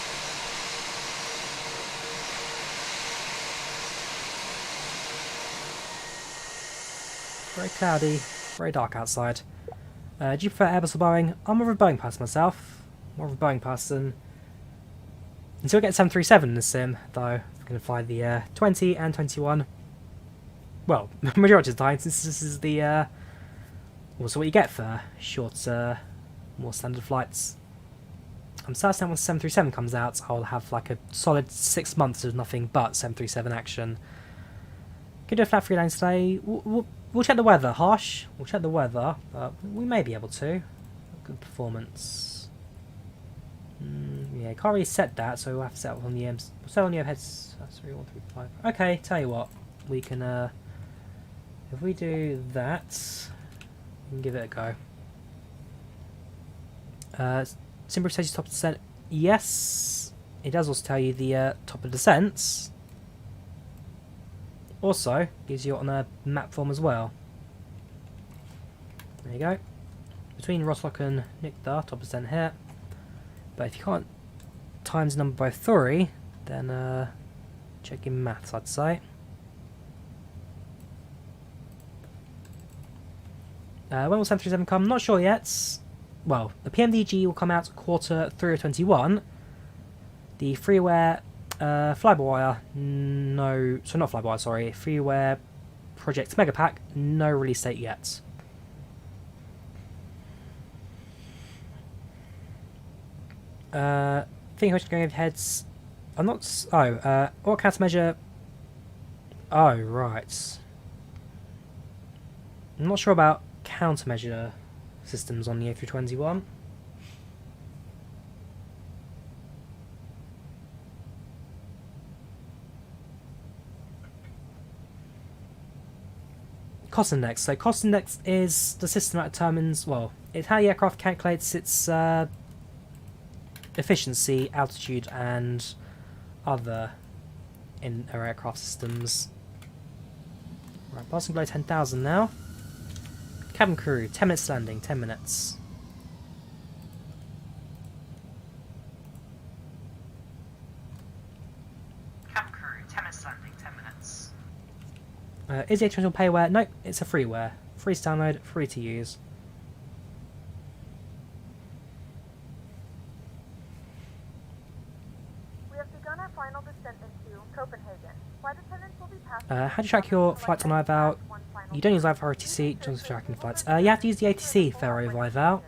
Very cloudy, very dark outside. Do you prefer Airbus or Boeing? I'm more of a Boeing person myself. More of a Boeing person. Until I get 737 in the sim, though, I'm going to fly the 20 and 21. Well, majority of the time, since this is the also what you get for shorter, more standard flights. I'm certain once 737 comes out, I'll have like a solid 6 months of nothing but 737 action. Can do a flat 3 lanes today. We'll check the weather. Harsh. We'll check the weather, but we may be able to. Good performance. Yeah, can't really set that, so we'll have to set up on the M's. We'll set on the overheads. 3, 1, 3, 5. Okay, tell you what, we can. If we do that, we can give it a go. Simple says top descent. Yes, it does also tell you the top of descents. Also gives you it on a map form as well. There you go. Between Rostock and Nikda, top descent here. But if you can't times number by 3, then check your maths, I'd say. When will 737 come? Not sure yet. Well, the PMDG will come out quarter 3 of 21. The freeware flyby, no, so not flyby, sorry, freeware project Megapack, no release date yet. Think I'm going over heads. I'm not. What countermeasure? Oh, right. I'm not sure about countermeasure systems on the A321. Cost index. So cost index is the system that determines, well, it's how the aircraft calculates its efficiency, altitude, and other in our aircraft systems. Right, passing below 10,000 now. Cabin crew, 10 minutes landing, 10 minutes. Is the A321 payware? Nope, it's a freeware. Free to download, free to use. We have begun our final descent into Copenhagen. Flight attendants will be passing. How do you track your flights on IVAO? You don't use IVAO or ATC, just for tracking flights. You have to use the ATC fare over IVAO,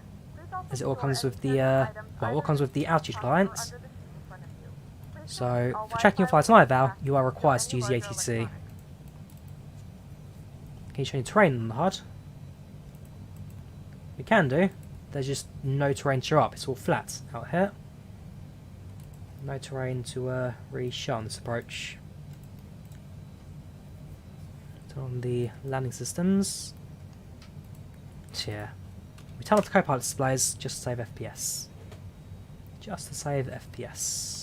as it all comes with the well, it all comes with the altitude alliance. So for tracking your flights on IVAO, you are required to use the ATC. Can you show any terrain on the HUD? We can do. There's just no terrain to show up. It's all flat out here. No terrain to really show on this approach. Turn on the landing systems. Yeah. We turn off the co-pilot displays just to save FPS. Just to save FPS.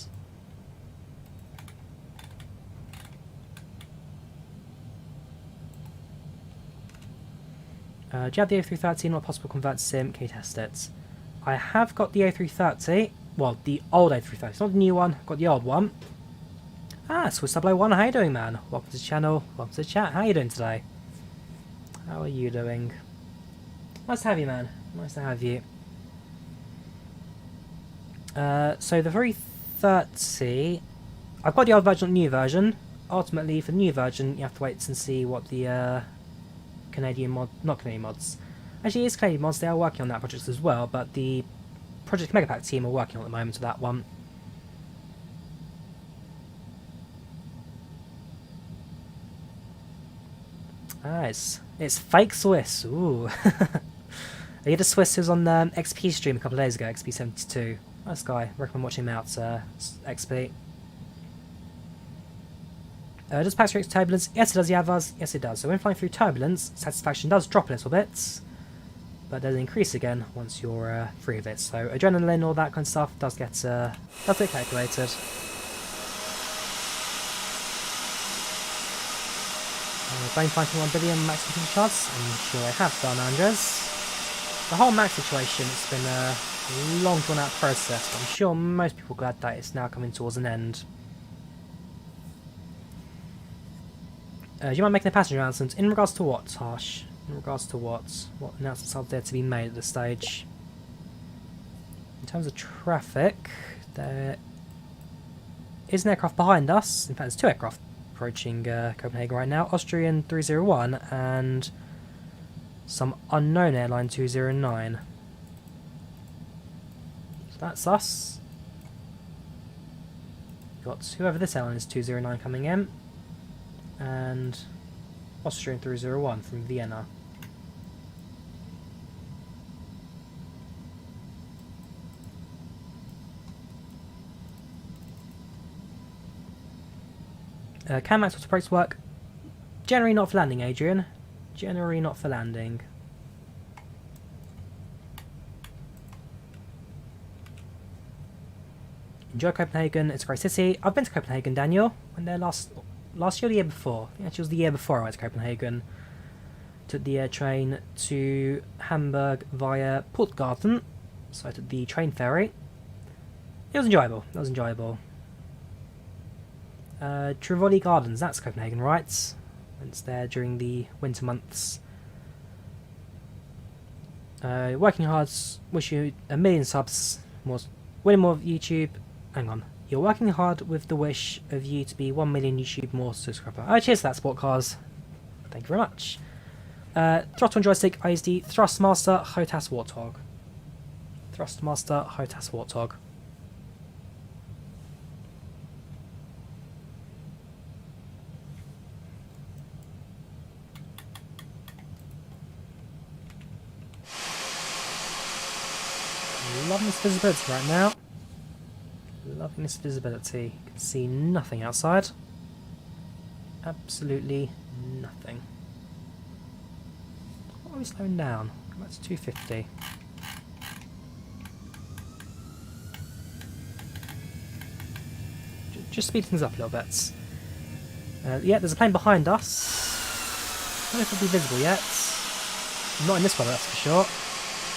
Do you have the A330 not possible convert sim? Can you test it? I have got the A330. Well, the old A330. It's not the new one. I've got the old one. Ah, Swiss 001. How you doing, man? Welcome to the channel. Welcome to the chat. How are you doing today? How are you doing? Nice to have you, man. Nice to have you. So the 330... I've got the old version and the new version. Ultimately, for the new version, you have to wait and see what the... Canadian mod, not Canadian mods. Actually, it is Canadian mods. They are working on that project as well, but the Project Megapack team are working on at the moment to that one. Ah, it's fake Swiss. Ooh. Are you the Swiss who was on the XP stream a couple of days ago? XP72. Nice guy. Recommend watching him out. XP. Does PACX turbulence? Yes, it does, Yavaz. Yes, it does. So when flying through turbulence, satisfaction does drop a little bit, but does increase again once you're free of it. So adrenaline, all that kind of stuff, does get calculated. Brain fighting 1 billion max computer shots. I'm sure I have done, Andres. The whole max situation, it's been a long drawn out process, but I'm sure most people are glad that it's now coming towards an end. Do you mind making a passenger announcement? In regards to what, Harsh? In regards to what? What announcements are there to be made at this stage? In terms of traffic, there is an aircraft behind us. In fact, there's 2 aircraft approaching Copenhagen right now. Austrian 301 and some unknown airline 209. So that's us. Got whoever this airline is 209 coming in. And Austrian 301 from Vienna. Can max autobrakes work? Generally not for landing, Adrian. Generally not for landing. Enjoy Copenhagen, it's a great city. I've been to Copenhagen, Daniel. Went there last year or the year before. I think actually it was the year before I went to Copenhagen. Took the air train to Hamburg via Puttgarten. So I took the train ferry. It was enjoyable. It was enjoyable. Tivoli Gardens, that's Copenhagen, right? Went there during the winter months. Working hard, wish you a million subs. Winning more of YouTube. Hang on. You're working hard with the wish of you to be 1 million YouTube more subscriber. Oh, cheers to that, Sport Cars. Thank you very much. Throttle and joystick, I use the Thrustmaster HOTAS Warthog. Thrustmaster HOTAS Warthog. Loving this visibility right now. Loving this visibility. You can see nothing outside. Absolutely nothing. Why are we slowing down? Come back to 250. Just speed things up a little bit. Yeah, there's a plane behind us. I don't know if it'll be visible yet. Not in this one, that's for sure.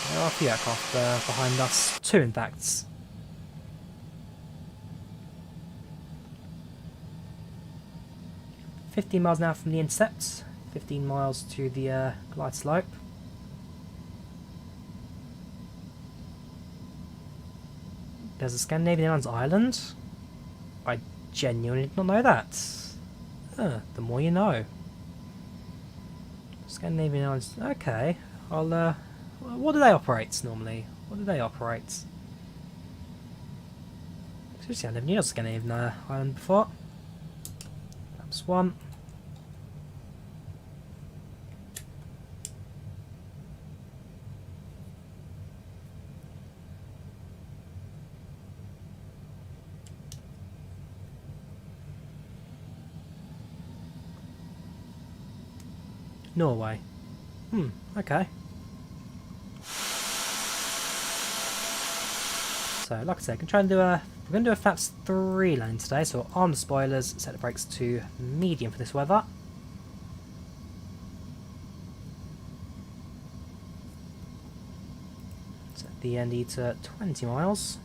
There are a few aircraft behind us. 2, in fact. $15 miles an hour from the intercept. 15 miles to the glide slope. There's a Scandinavian Airlines island. I genuinely did not know that. The more you know. Scandinavian Airlines. Okay. I'll. What do they operate normally? What do they operate? Seriously, I never knew there was a Scandinavian island before. That's one. Norway. Okay. So, like I said, we're going to do a flaps 3 lane today, so we'll arm the spoilers, set the brakes to medium for this weather. Set the ND to 20 miles.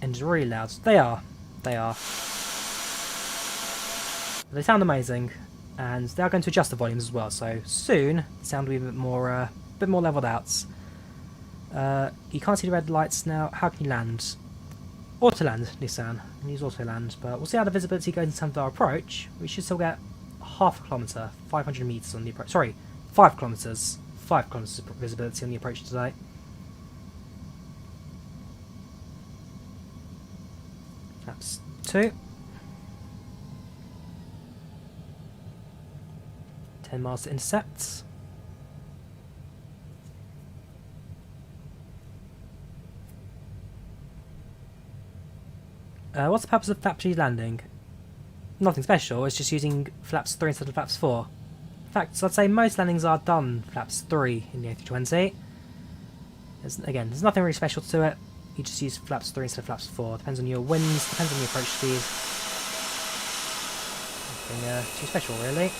Engines are really loud. They are. They sound amazing, and they are going to adjust the volumes as well. So soon, the sound will be a bit more leveled out. You can't see the red lights now. How can you land? Auto land, Nissan. Use auto land, but we'll see how the visibility goes in terms of our approach. We should still get half a kilometre, 500 metres on the approach. Sorry, 5 kilometres. 5 kilometres of visibility on the approach today. Flaps 2. 10 miles to intercept. What's the purpose of flap 2 landing? Nothing special, it's just using flaps 3 instead of flaps 4. In fact, I'd say most landings are done flaps 3 in the A320. There's nothing really special to it. You just use flaps 3 instead of flaps 4. Depends on your winds, depends on your approach speed. Nothing too special, really.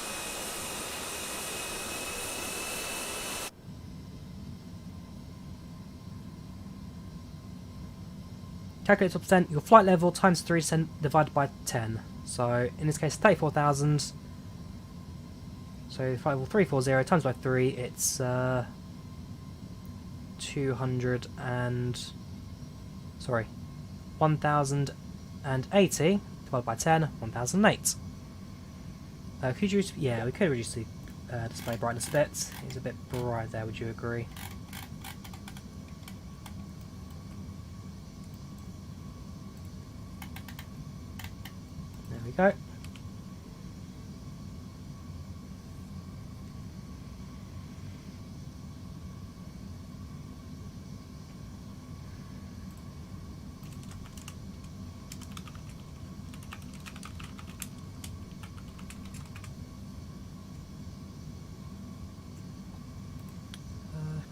Calculate top percent, your flight level times 3% divided by 10. So in this case 34,000. So flight level 340 times by 3, it's 1080 divided by 10, 1008. Could you reduce, yeah, we could reduce the display brightness a bit. It's a bit bright there, would you agree? There we go.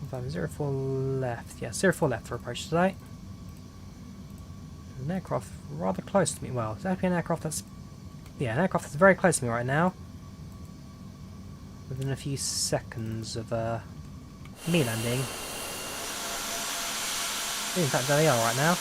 Confirm 04 left. Yeah, 04 left for approach today. There's an aircraft rather close to me. Well, it's actually an aircraft that's... Yeah, an aircraft that's very close to me right now. Within a few seconds of me landing. In fact, there they are right now.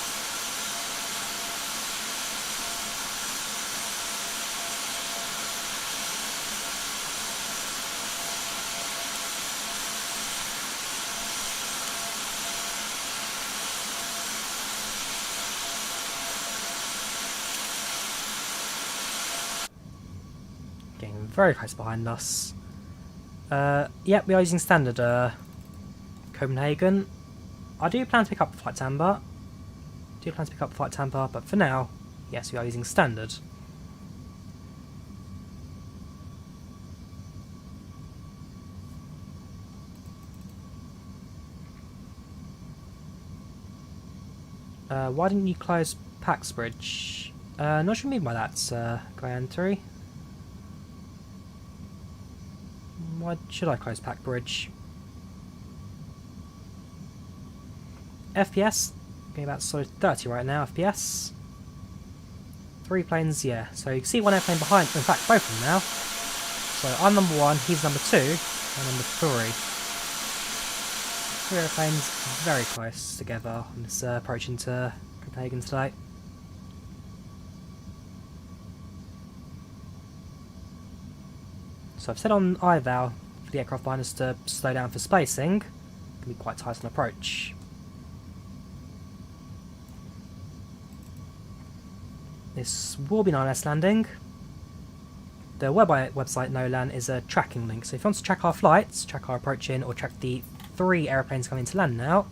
Getting very close behind us. Yep, we are using standard Copenhagen. I do plan to pick up Flight Tamper. But for now, yes, we are using standard. Why didn't you close PACX bridge? Not sure what you mean by that, Guyantry. Why should I close PACX bridge? FPS, getting about solid 30 right now, FPS. 3 planes, yeah. So you can see one airplane behind, in fact both of them now. So I'm number 1, he's number 2, and number 3. Three airplanes very close together on this approach into Copenhagen today. So I've said on IVAO for the aircraft behind us to slow down for spacing. It can be quite tight on approach. This will be an ILS landing. The website NOLAN is a tracking link, so if you want to track our flights, track our approach in, or track the 3 aeroplanes coming to land now,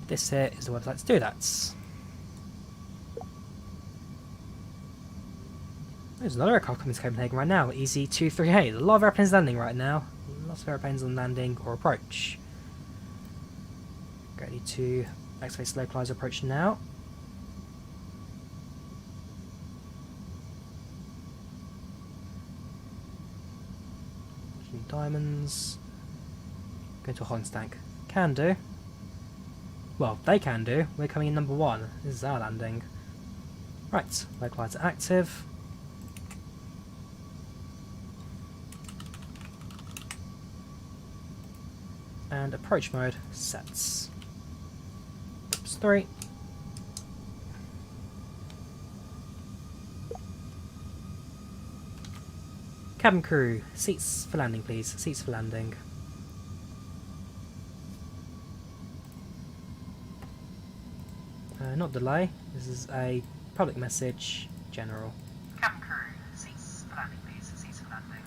this here is the website to do that. There's another aircraft coming to Copenhagen right now, EZ238. A lot of airplanes landing right now. Lots of airplanes on landing or approach. Ready to X-face localizer approach now. Diamonds. Going to a Holland tank. Can do. Well, they can do. We're coming in number 1. This is our landing. Right, localizer active. And approach mode sets. Oops, 3. Cabin crew, seats for landing please, seats for landing. Not delay, this is a public message, general. Cabin crew, seats for landing please, seats for landing.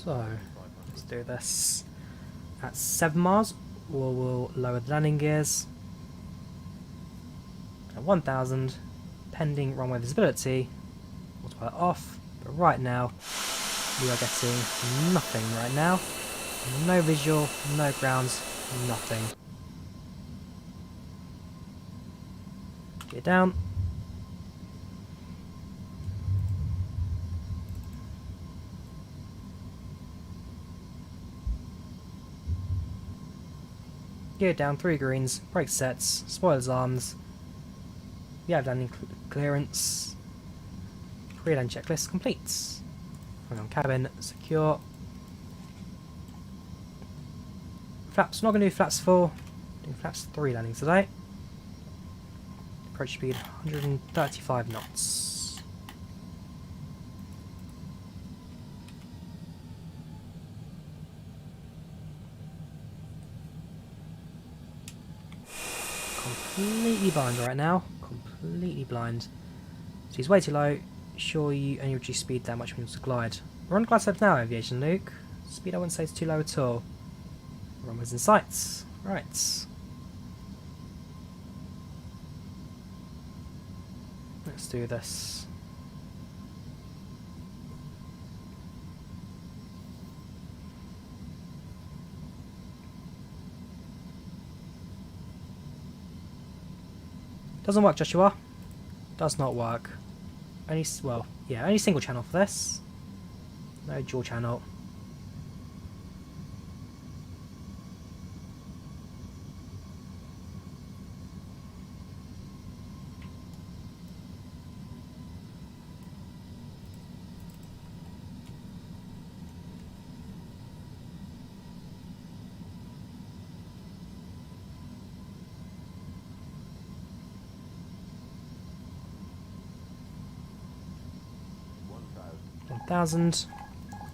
So, let's do this. At 7 miles, we'll lower the landing gears. At 1,000, pending runway visibility, autopilot off. But right now, we are getting nothing right now. No visual, no grounds, nothing. Gear down. Gear down, 3 greens, brake sets, spoilers arms. We have landing clearance. Pre-land checklist complete. Hang on, cabin secure. Flaps, not going to do flaps 4. Doing flaps 3 landing today. Approach speed 135 knots. Completely blind right now. Completely blind. So he's way too low. Sure, you only reduce speed that much when you glide. We're on glide slope now, Aviation Luke. Speed I wouldn't say is too low at all. Runways in sights. Right. Let's do this. Doesn't work, Joshua. Does not work. Only, well, yeah, only single channel for this. No dual channel. Thousand.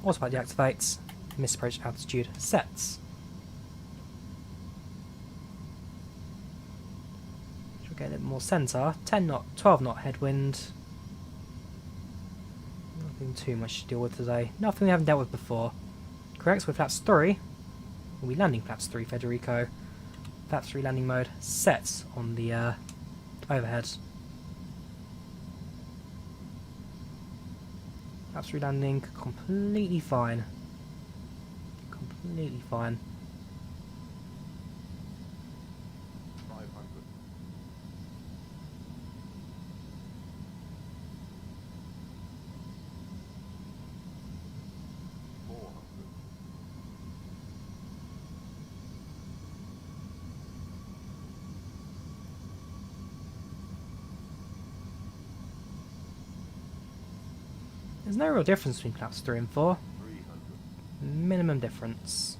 Autopilot deactivates. Misapproach altitude sets. Should get a bit more centre. 12 knot headwind. Nothing too much to deal with today. Nothing we haven't dealt with before. Correct, with flaps 3. We'll be landing flaps 3, Federico. Flaps 3 landing mode sets on the overhead. Flaps 3 landing completely fine. Completely fine. 500. There's no real difference between flaps 3 and 4. Minimum difference.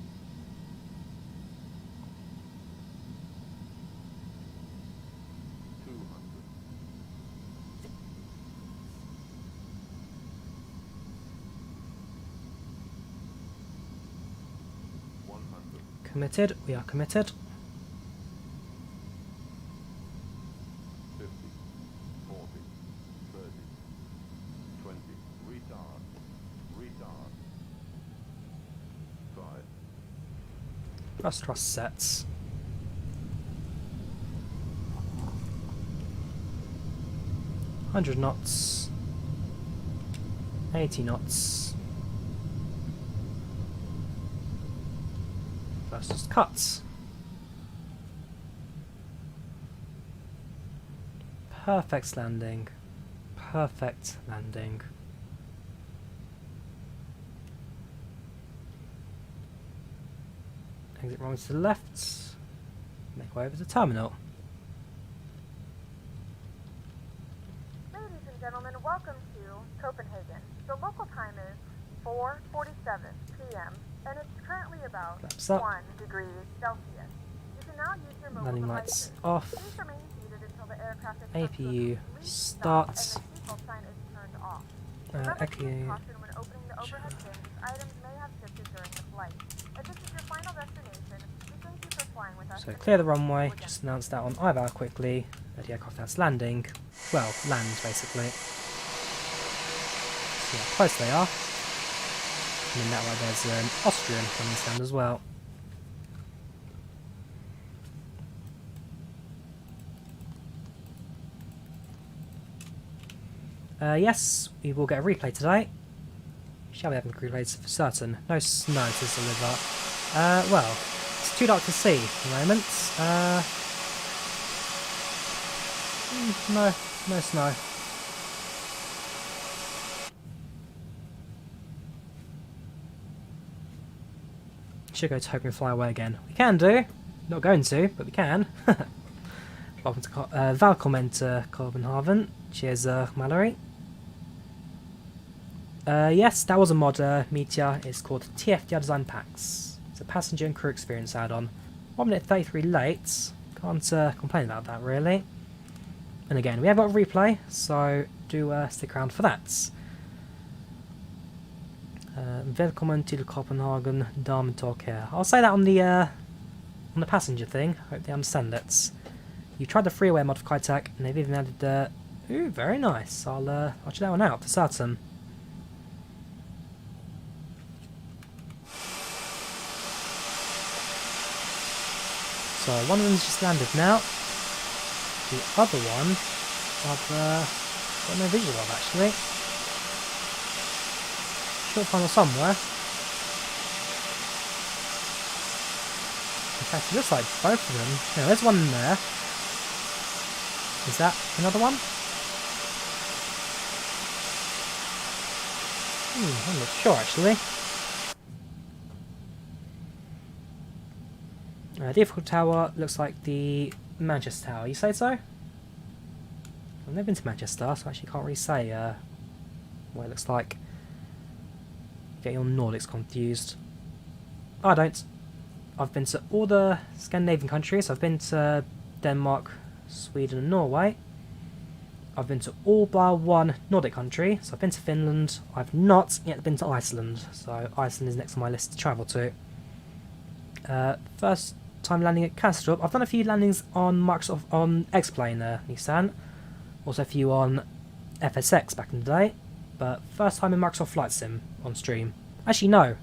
Committed, we are committed. 50, 40, 30, 20, retard, 5. Thrust sets. $100 knots. 80 knots. Just cuts. Perfect landing. Perfect landing. Exit runway to the left. Make way over to the terminal. Ladies and gentlemen, welcome to Copenhagen. The local time is 4:47 p.m. and it's currently about Flaps up. 1 degree Celsius. You can now use your mobile Landing lights devices. off. Please remain seated until the aircraft is come to a APU complete starts. stop and the seatbelt sign is turned off. Remember to use APU. caution when opening the overhead bins as items may have shifted during the flight. As this is your final destination, we thank you for flying with us. So and clear the we hope runway. you will Just announced that on IVAO quickly that the aircraft has landing. Well, lands basically. See how close they are. And in that way there's an Austrian coming to stand as well. Yes, we will get a replay today. Shall we have replays for certain? No snow to deliver. Well, it's too dark to see at the moment. No snow. Should go to Hope and fly away again. We can do. Not going to, but we can. Welcome to Velkommen to Copenhagen. Cheers, Mallory. Yes, that was a mod, Meteor. It's called TFDi Design Packs. It's a passenger and crew experience add-on. 1 minute 33 late. Can't complain about that, really. And again, we have got a replay, so do stick around for that. Velkommen til Copenhagen, damen og herrer. I'll say that on the passenger thing. Hope they understand it. You tried the freeway mod for Kitech, and they've even added. Ooh, very nice. I'll check that one out for certain. So one of them's just landed now. The other one, I've got no visual of actually. Short funnel somewhere. In fact, it looks like both of them. Yeah, there's one in there. Is that another one? I'm not sure actually. The Eiffel Tower looks like the Manchester Tower. You say so? I've never been to Manchester, so I actually can't really say what it looks like. Get your Nordics confused. I don't. I've been to all the Scandinavian countries. I've been to Denmark, Sweden and Norway. I've been to all bar one Nordic country. So I've been to Finland. I've not yet been to Iceland. So Iceland is next on my list to travel to. First time landing at Kastrup. I've done a few landings on Microsoft on X-Plane Nissan. Also a few on FSX back in the day. But first time in Microsoft Flight Sim on stream. Actually no.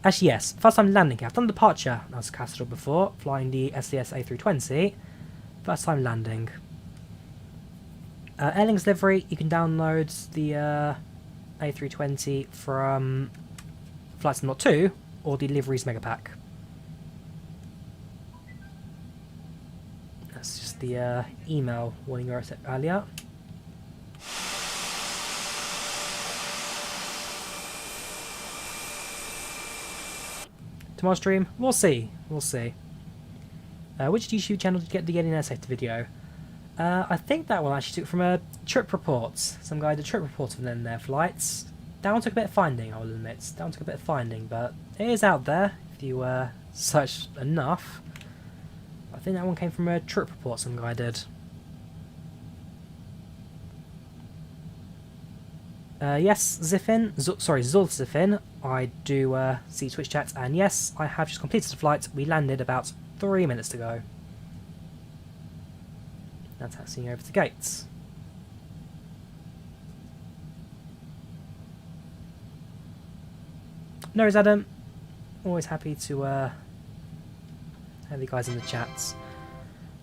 Actually yes. First time landing here. I've done departure as Kastrup before, flying the SAS A321. First time landing. Airlings livery, you can download the A320 from Flight Sim 2 or the liveries mega pack. That's just the email warning I said earlier. Tomorrow's stream, we'll see. We'll see. Which YouTube channel did you get the Getting Air Safety video? I think that one actually took from a trip reports. Some guy did a trip report of them their flights. That one took a bit of finding, I will admit. That one took a bit of finding, but it is out there if you search enough. I think that one came from a trip report some guy did. Yes, Ziffin, Zulziffin, I do see Twitch chat, and yes, I have just completed the flight. We landed about 3 minutes ago. Now taxiing over to gates. No worries, Adam. Always happy to have you guys in the chats.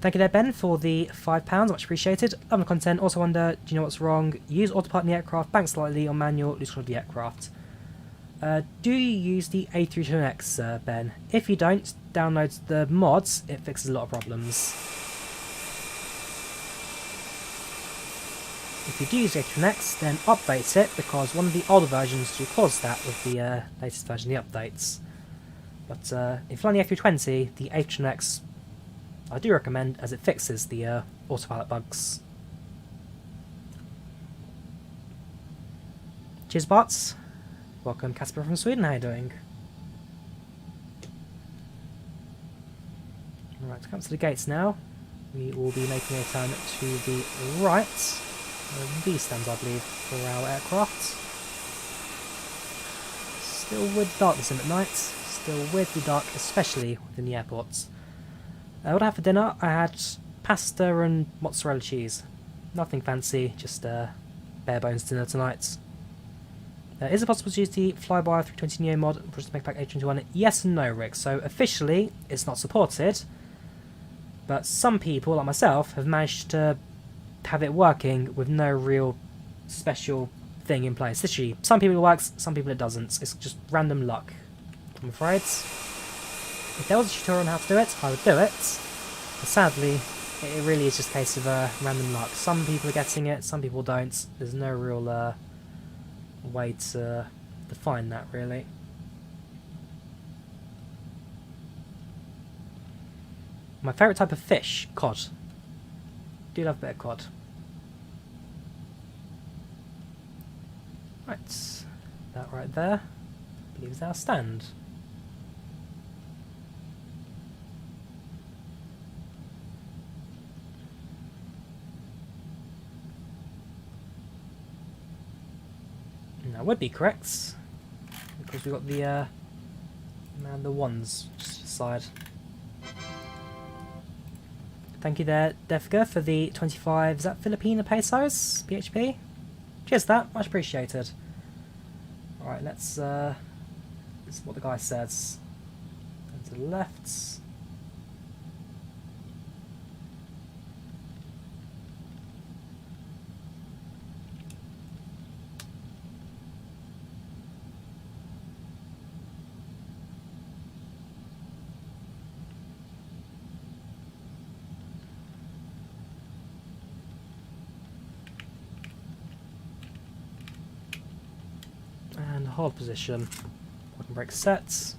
Thank you there, Ben, for the £5. Much appreciated. Love the content. Also wonder, do you know what's wrong? Use autopilot in the aircraft, bank slightly on manual, lose control of the aircraft. Do you use the A321X, Ben? If you don't, download the mods. It fixes a lot of problems. If you do use the A321X, then update it, because one of the older versions do cause that with the latest version of the updates. But if you're on the A320, the A321X I do recommend, as it fixes the autopilot bugs. Cheers, bots. Welcome, Kastrup from Sweden. How are you doing? Alright, to come to the gates now. We will be making a turn to the right. V stands, I believe, for our aircraft. Still with darkness in at night. Still weirdly dark, especially within the airports. What I had for dinner, I had pasta and mozzarella cheese. Nothing fancy, just bare bones dinner tonight. Is it possible to use the Flyby A320 Neo mod for just make back A321? Yes and no, Rick. So officially, it's not supported, but some people, like myself, have managed to have it working with no real special thing in place. Literally, some people it works, some people it doesn't. It's just random luck, I'm afraid. If there was a tutorial on how to do it, I would do it. But sadly, it really is just a case of random luck. Some people are getting it, some people don't. There's no real way to define that, really. My favourite type of fish, cod. Do love a bit of cod. Right, that right there, I believe is our stand. That would be correct, because we've got the man the ones just aside. Thank you there, Defka, for the 25. Is that Filipino pesos? PHP? Cheers, that much appreciated. All right, let's. This is what the guy says. Go to the left. And hold position. Parking brake sets.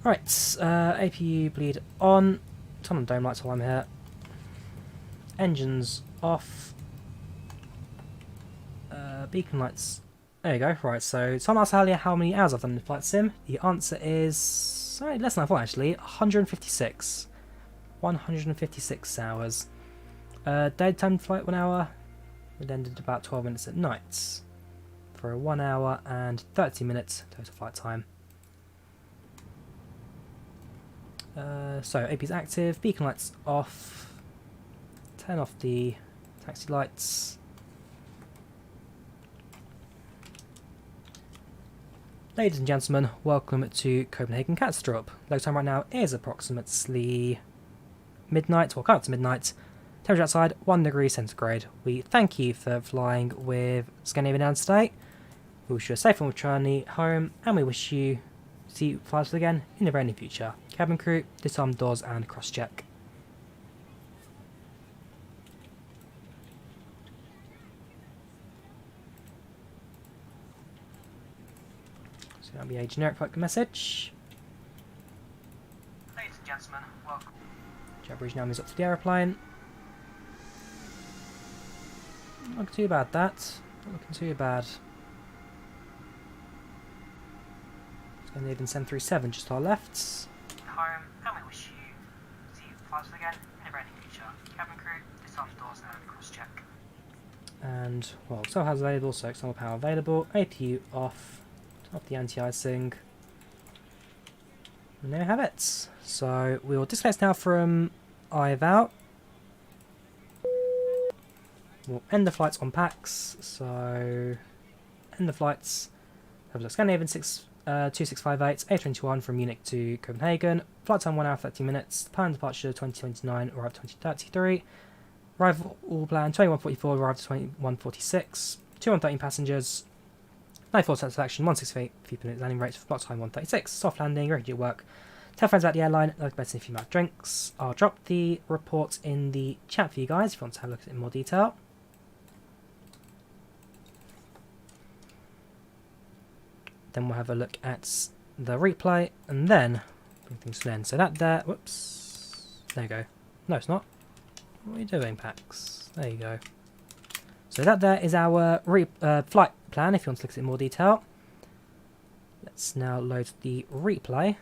Right, APU bleed on. Turn on dome lights while I'm here. Engines off. Beacon lights. There you go. Right, so someone asked earlier how many hours I've done in Flight Sim. The answer is less than I thought, actually. 156. 156 hours. Daytime flight 1 hour. It ended about 12 minutes at night. For a 1 hour and 30 minutes total flight time. So AP's active, beacon lights off, turn off the taxi lights. Ladies and gentlemen, welcome to Copenhagen Kastrup. Low time right now is approximately midnight, well, coming up to midnight. Temperature outside 1 degree centigrade. We thank you for flying with Scandinavian Airlines today. We wish you a safe and journey home, and we wish you to see you fly us again in the very near future. Cabin crew, disarm doors and cross-check. So that'll be a generic flight message. Ladies and gentlemen, welcome. Jetbridge now moves up to the aeroplane. Not too bad, that. not looking too bad. Scandinavian 737 just to our left. Home, and we wish you to see you flights again in the very near future. Cabin crew, discharge doors and cross check. And, well, external power available, so external power available. APU off. Turn off the anti-icing. And there we have it. So we will disconnect now from IVAO. We'll end the flights on PACX. So end the flights. Have a look. Scandinavian 2658 A321 from Munich to Copenhagen. Flight time 1 hour 30 minutes. Plan departure 2029 or up 2033. Arrival plan 2144, arrived at 2146. 213 passengers. 94 satisfaction, 168 people landing rates for flight time 136. Soft landing, regular work. Tell friends about the airline, like better if you like drinks. I'll drop the report in the chat for you guys if you want to have a look at it in more detail. Then we'll have a look at the replay and then bring things to an end. So that there, whoops, there you go. No, it's not. What are you doing, PACX? There you go. So that there is our flight plan, if you want to look at it in more detail. Let's now load the replay.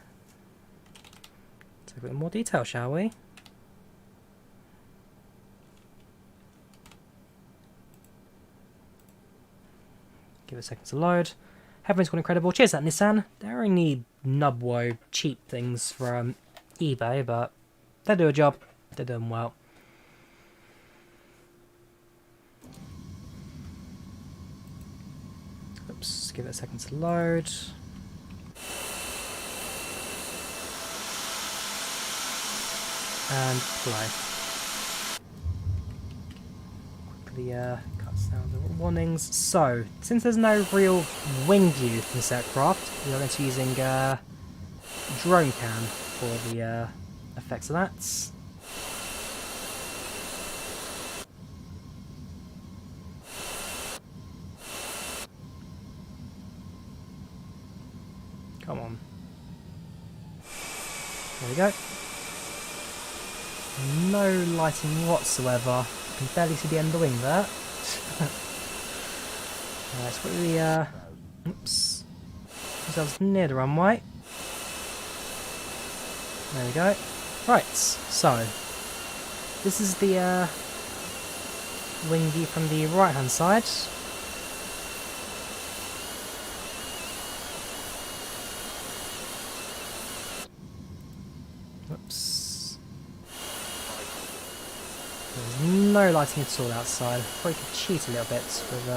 Let's have a bit more detail, shall we? Give it a second to load. Everything's gone incredible. Cheers, that Nissan. They're only nubwo cheap things from eBay, but they do a job. They do them well. Oops, give it a second to load. And play. Quickly cuts down the warnings. So, since there's no real wing view from this aircraft, we are going to be using drone cam for the effects of that. Come on. There we go. No lighting whatsoever. You can barely see the end of the wing there. Let's quickly, oops. Ourselves near the runway. There we go. Right, so. This is the wing view from the right hand side. Oops. There's no lighting at all outside. Probably could cheat a little bit with,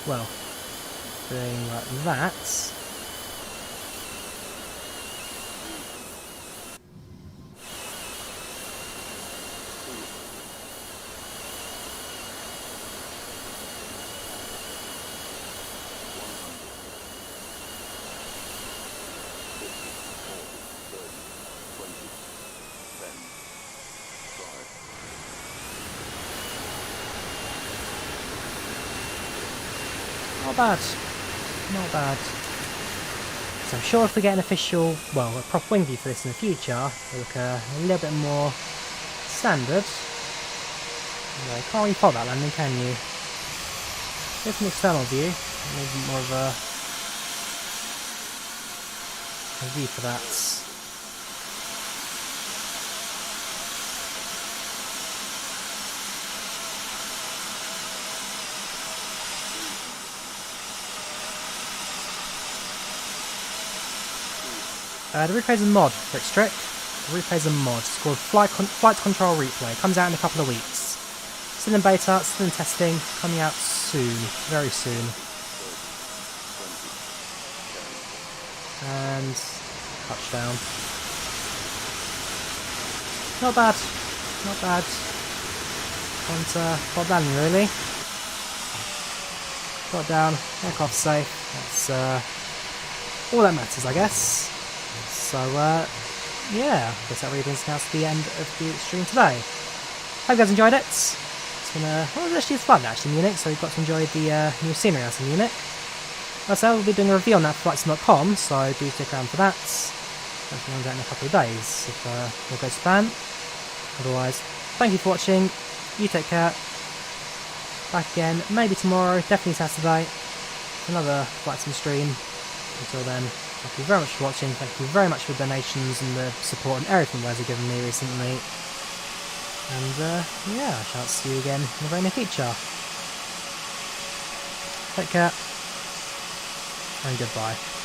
well, doing like that. Not bad. Not bad. So I'm sure if we get an official, well, a proper wing view for this in the future, it'll look a little bit more standard. You can't really fault that landing, can you? Here's an external view. Maybe more of a view for that. The replay is a mod for Extric. The replay is a mod. It's called FlightControlReplay. Comes out in a couple of weeks. Still in beta, still in testing. Coming out soon. Very soon. And touchdown. Not bad. Not bad. Got landing really. Got down. Aircraft safe. That's all that matters, I guess. So, yeah, I guess that really brings us to the end of the stream today. Hope you guys enjoyed it. It's been it's fun actually, Munich, so you've got to enjoy the new scenery out in Munich. Also, we'll be doing a review on that flights.com, so do stick around for that. Hopefully I'll do that in a couple of days, if all goes to plan. Otherwise, thank you for watching, you take care, Back again, maybe tomorrow, definitely Saturday. Another flight sim stream. Until then, thank you very much for watching. Thank you very much for the donations and the support and everything you guys have given me recently. And yeah, I shall see you again in the very near future. Take care. And goodbye.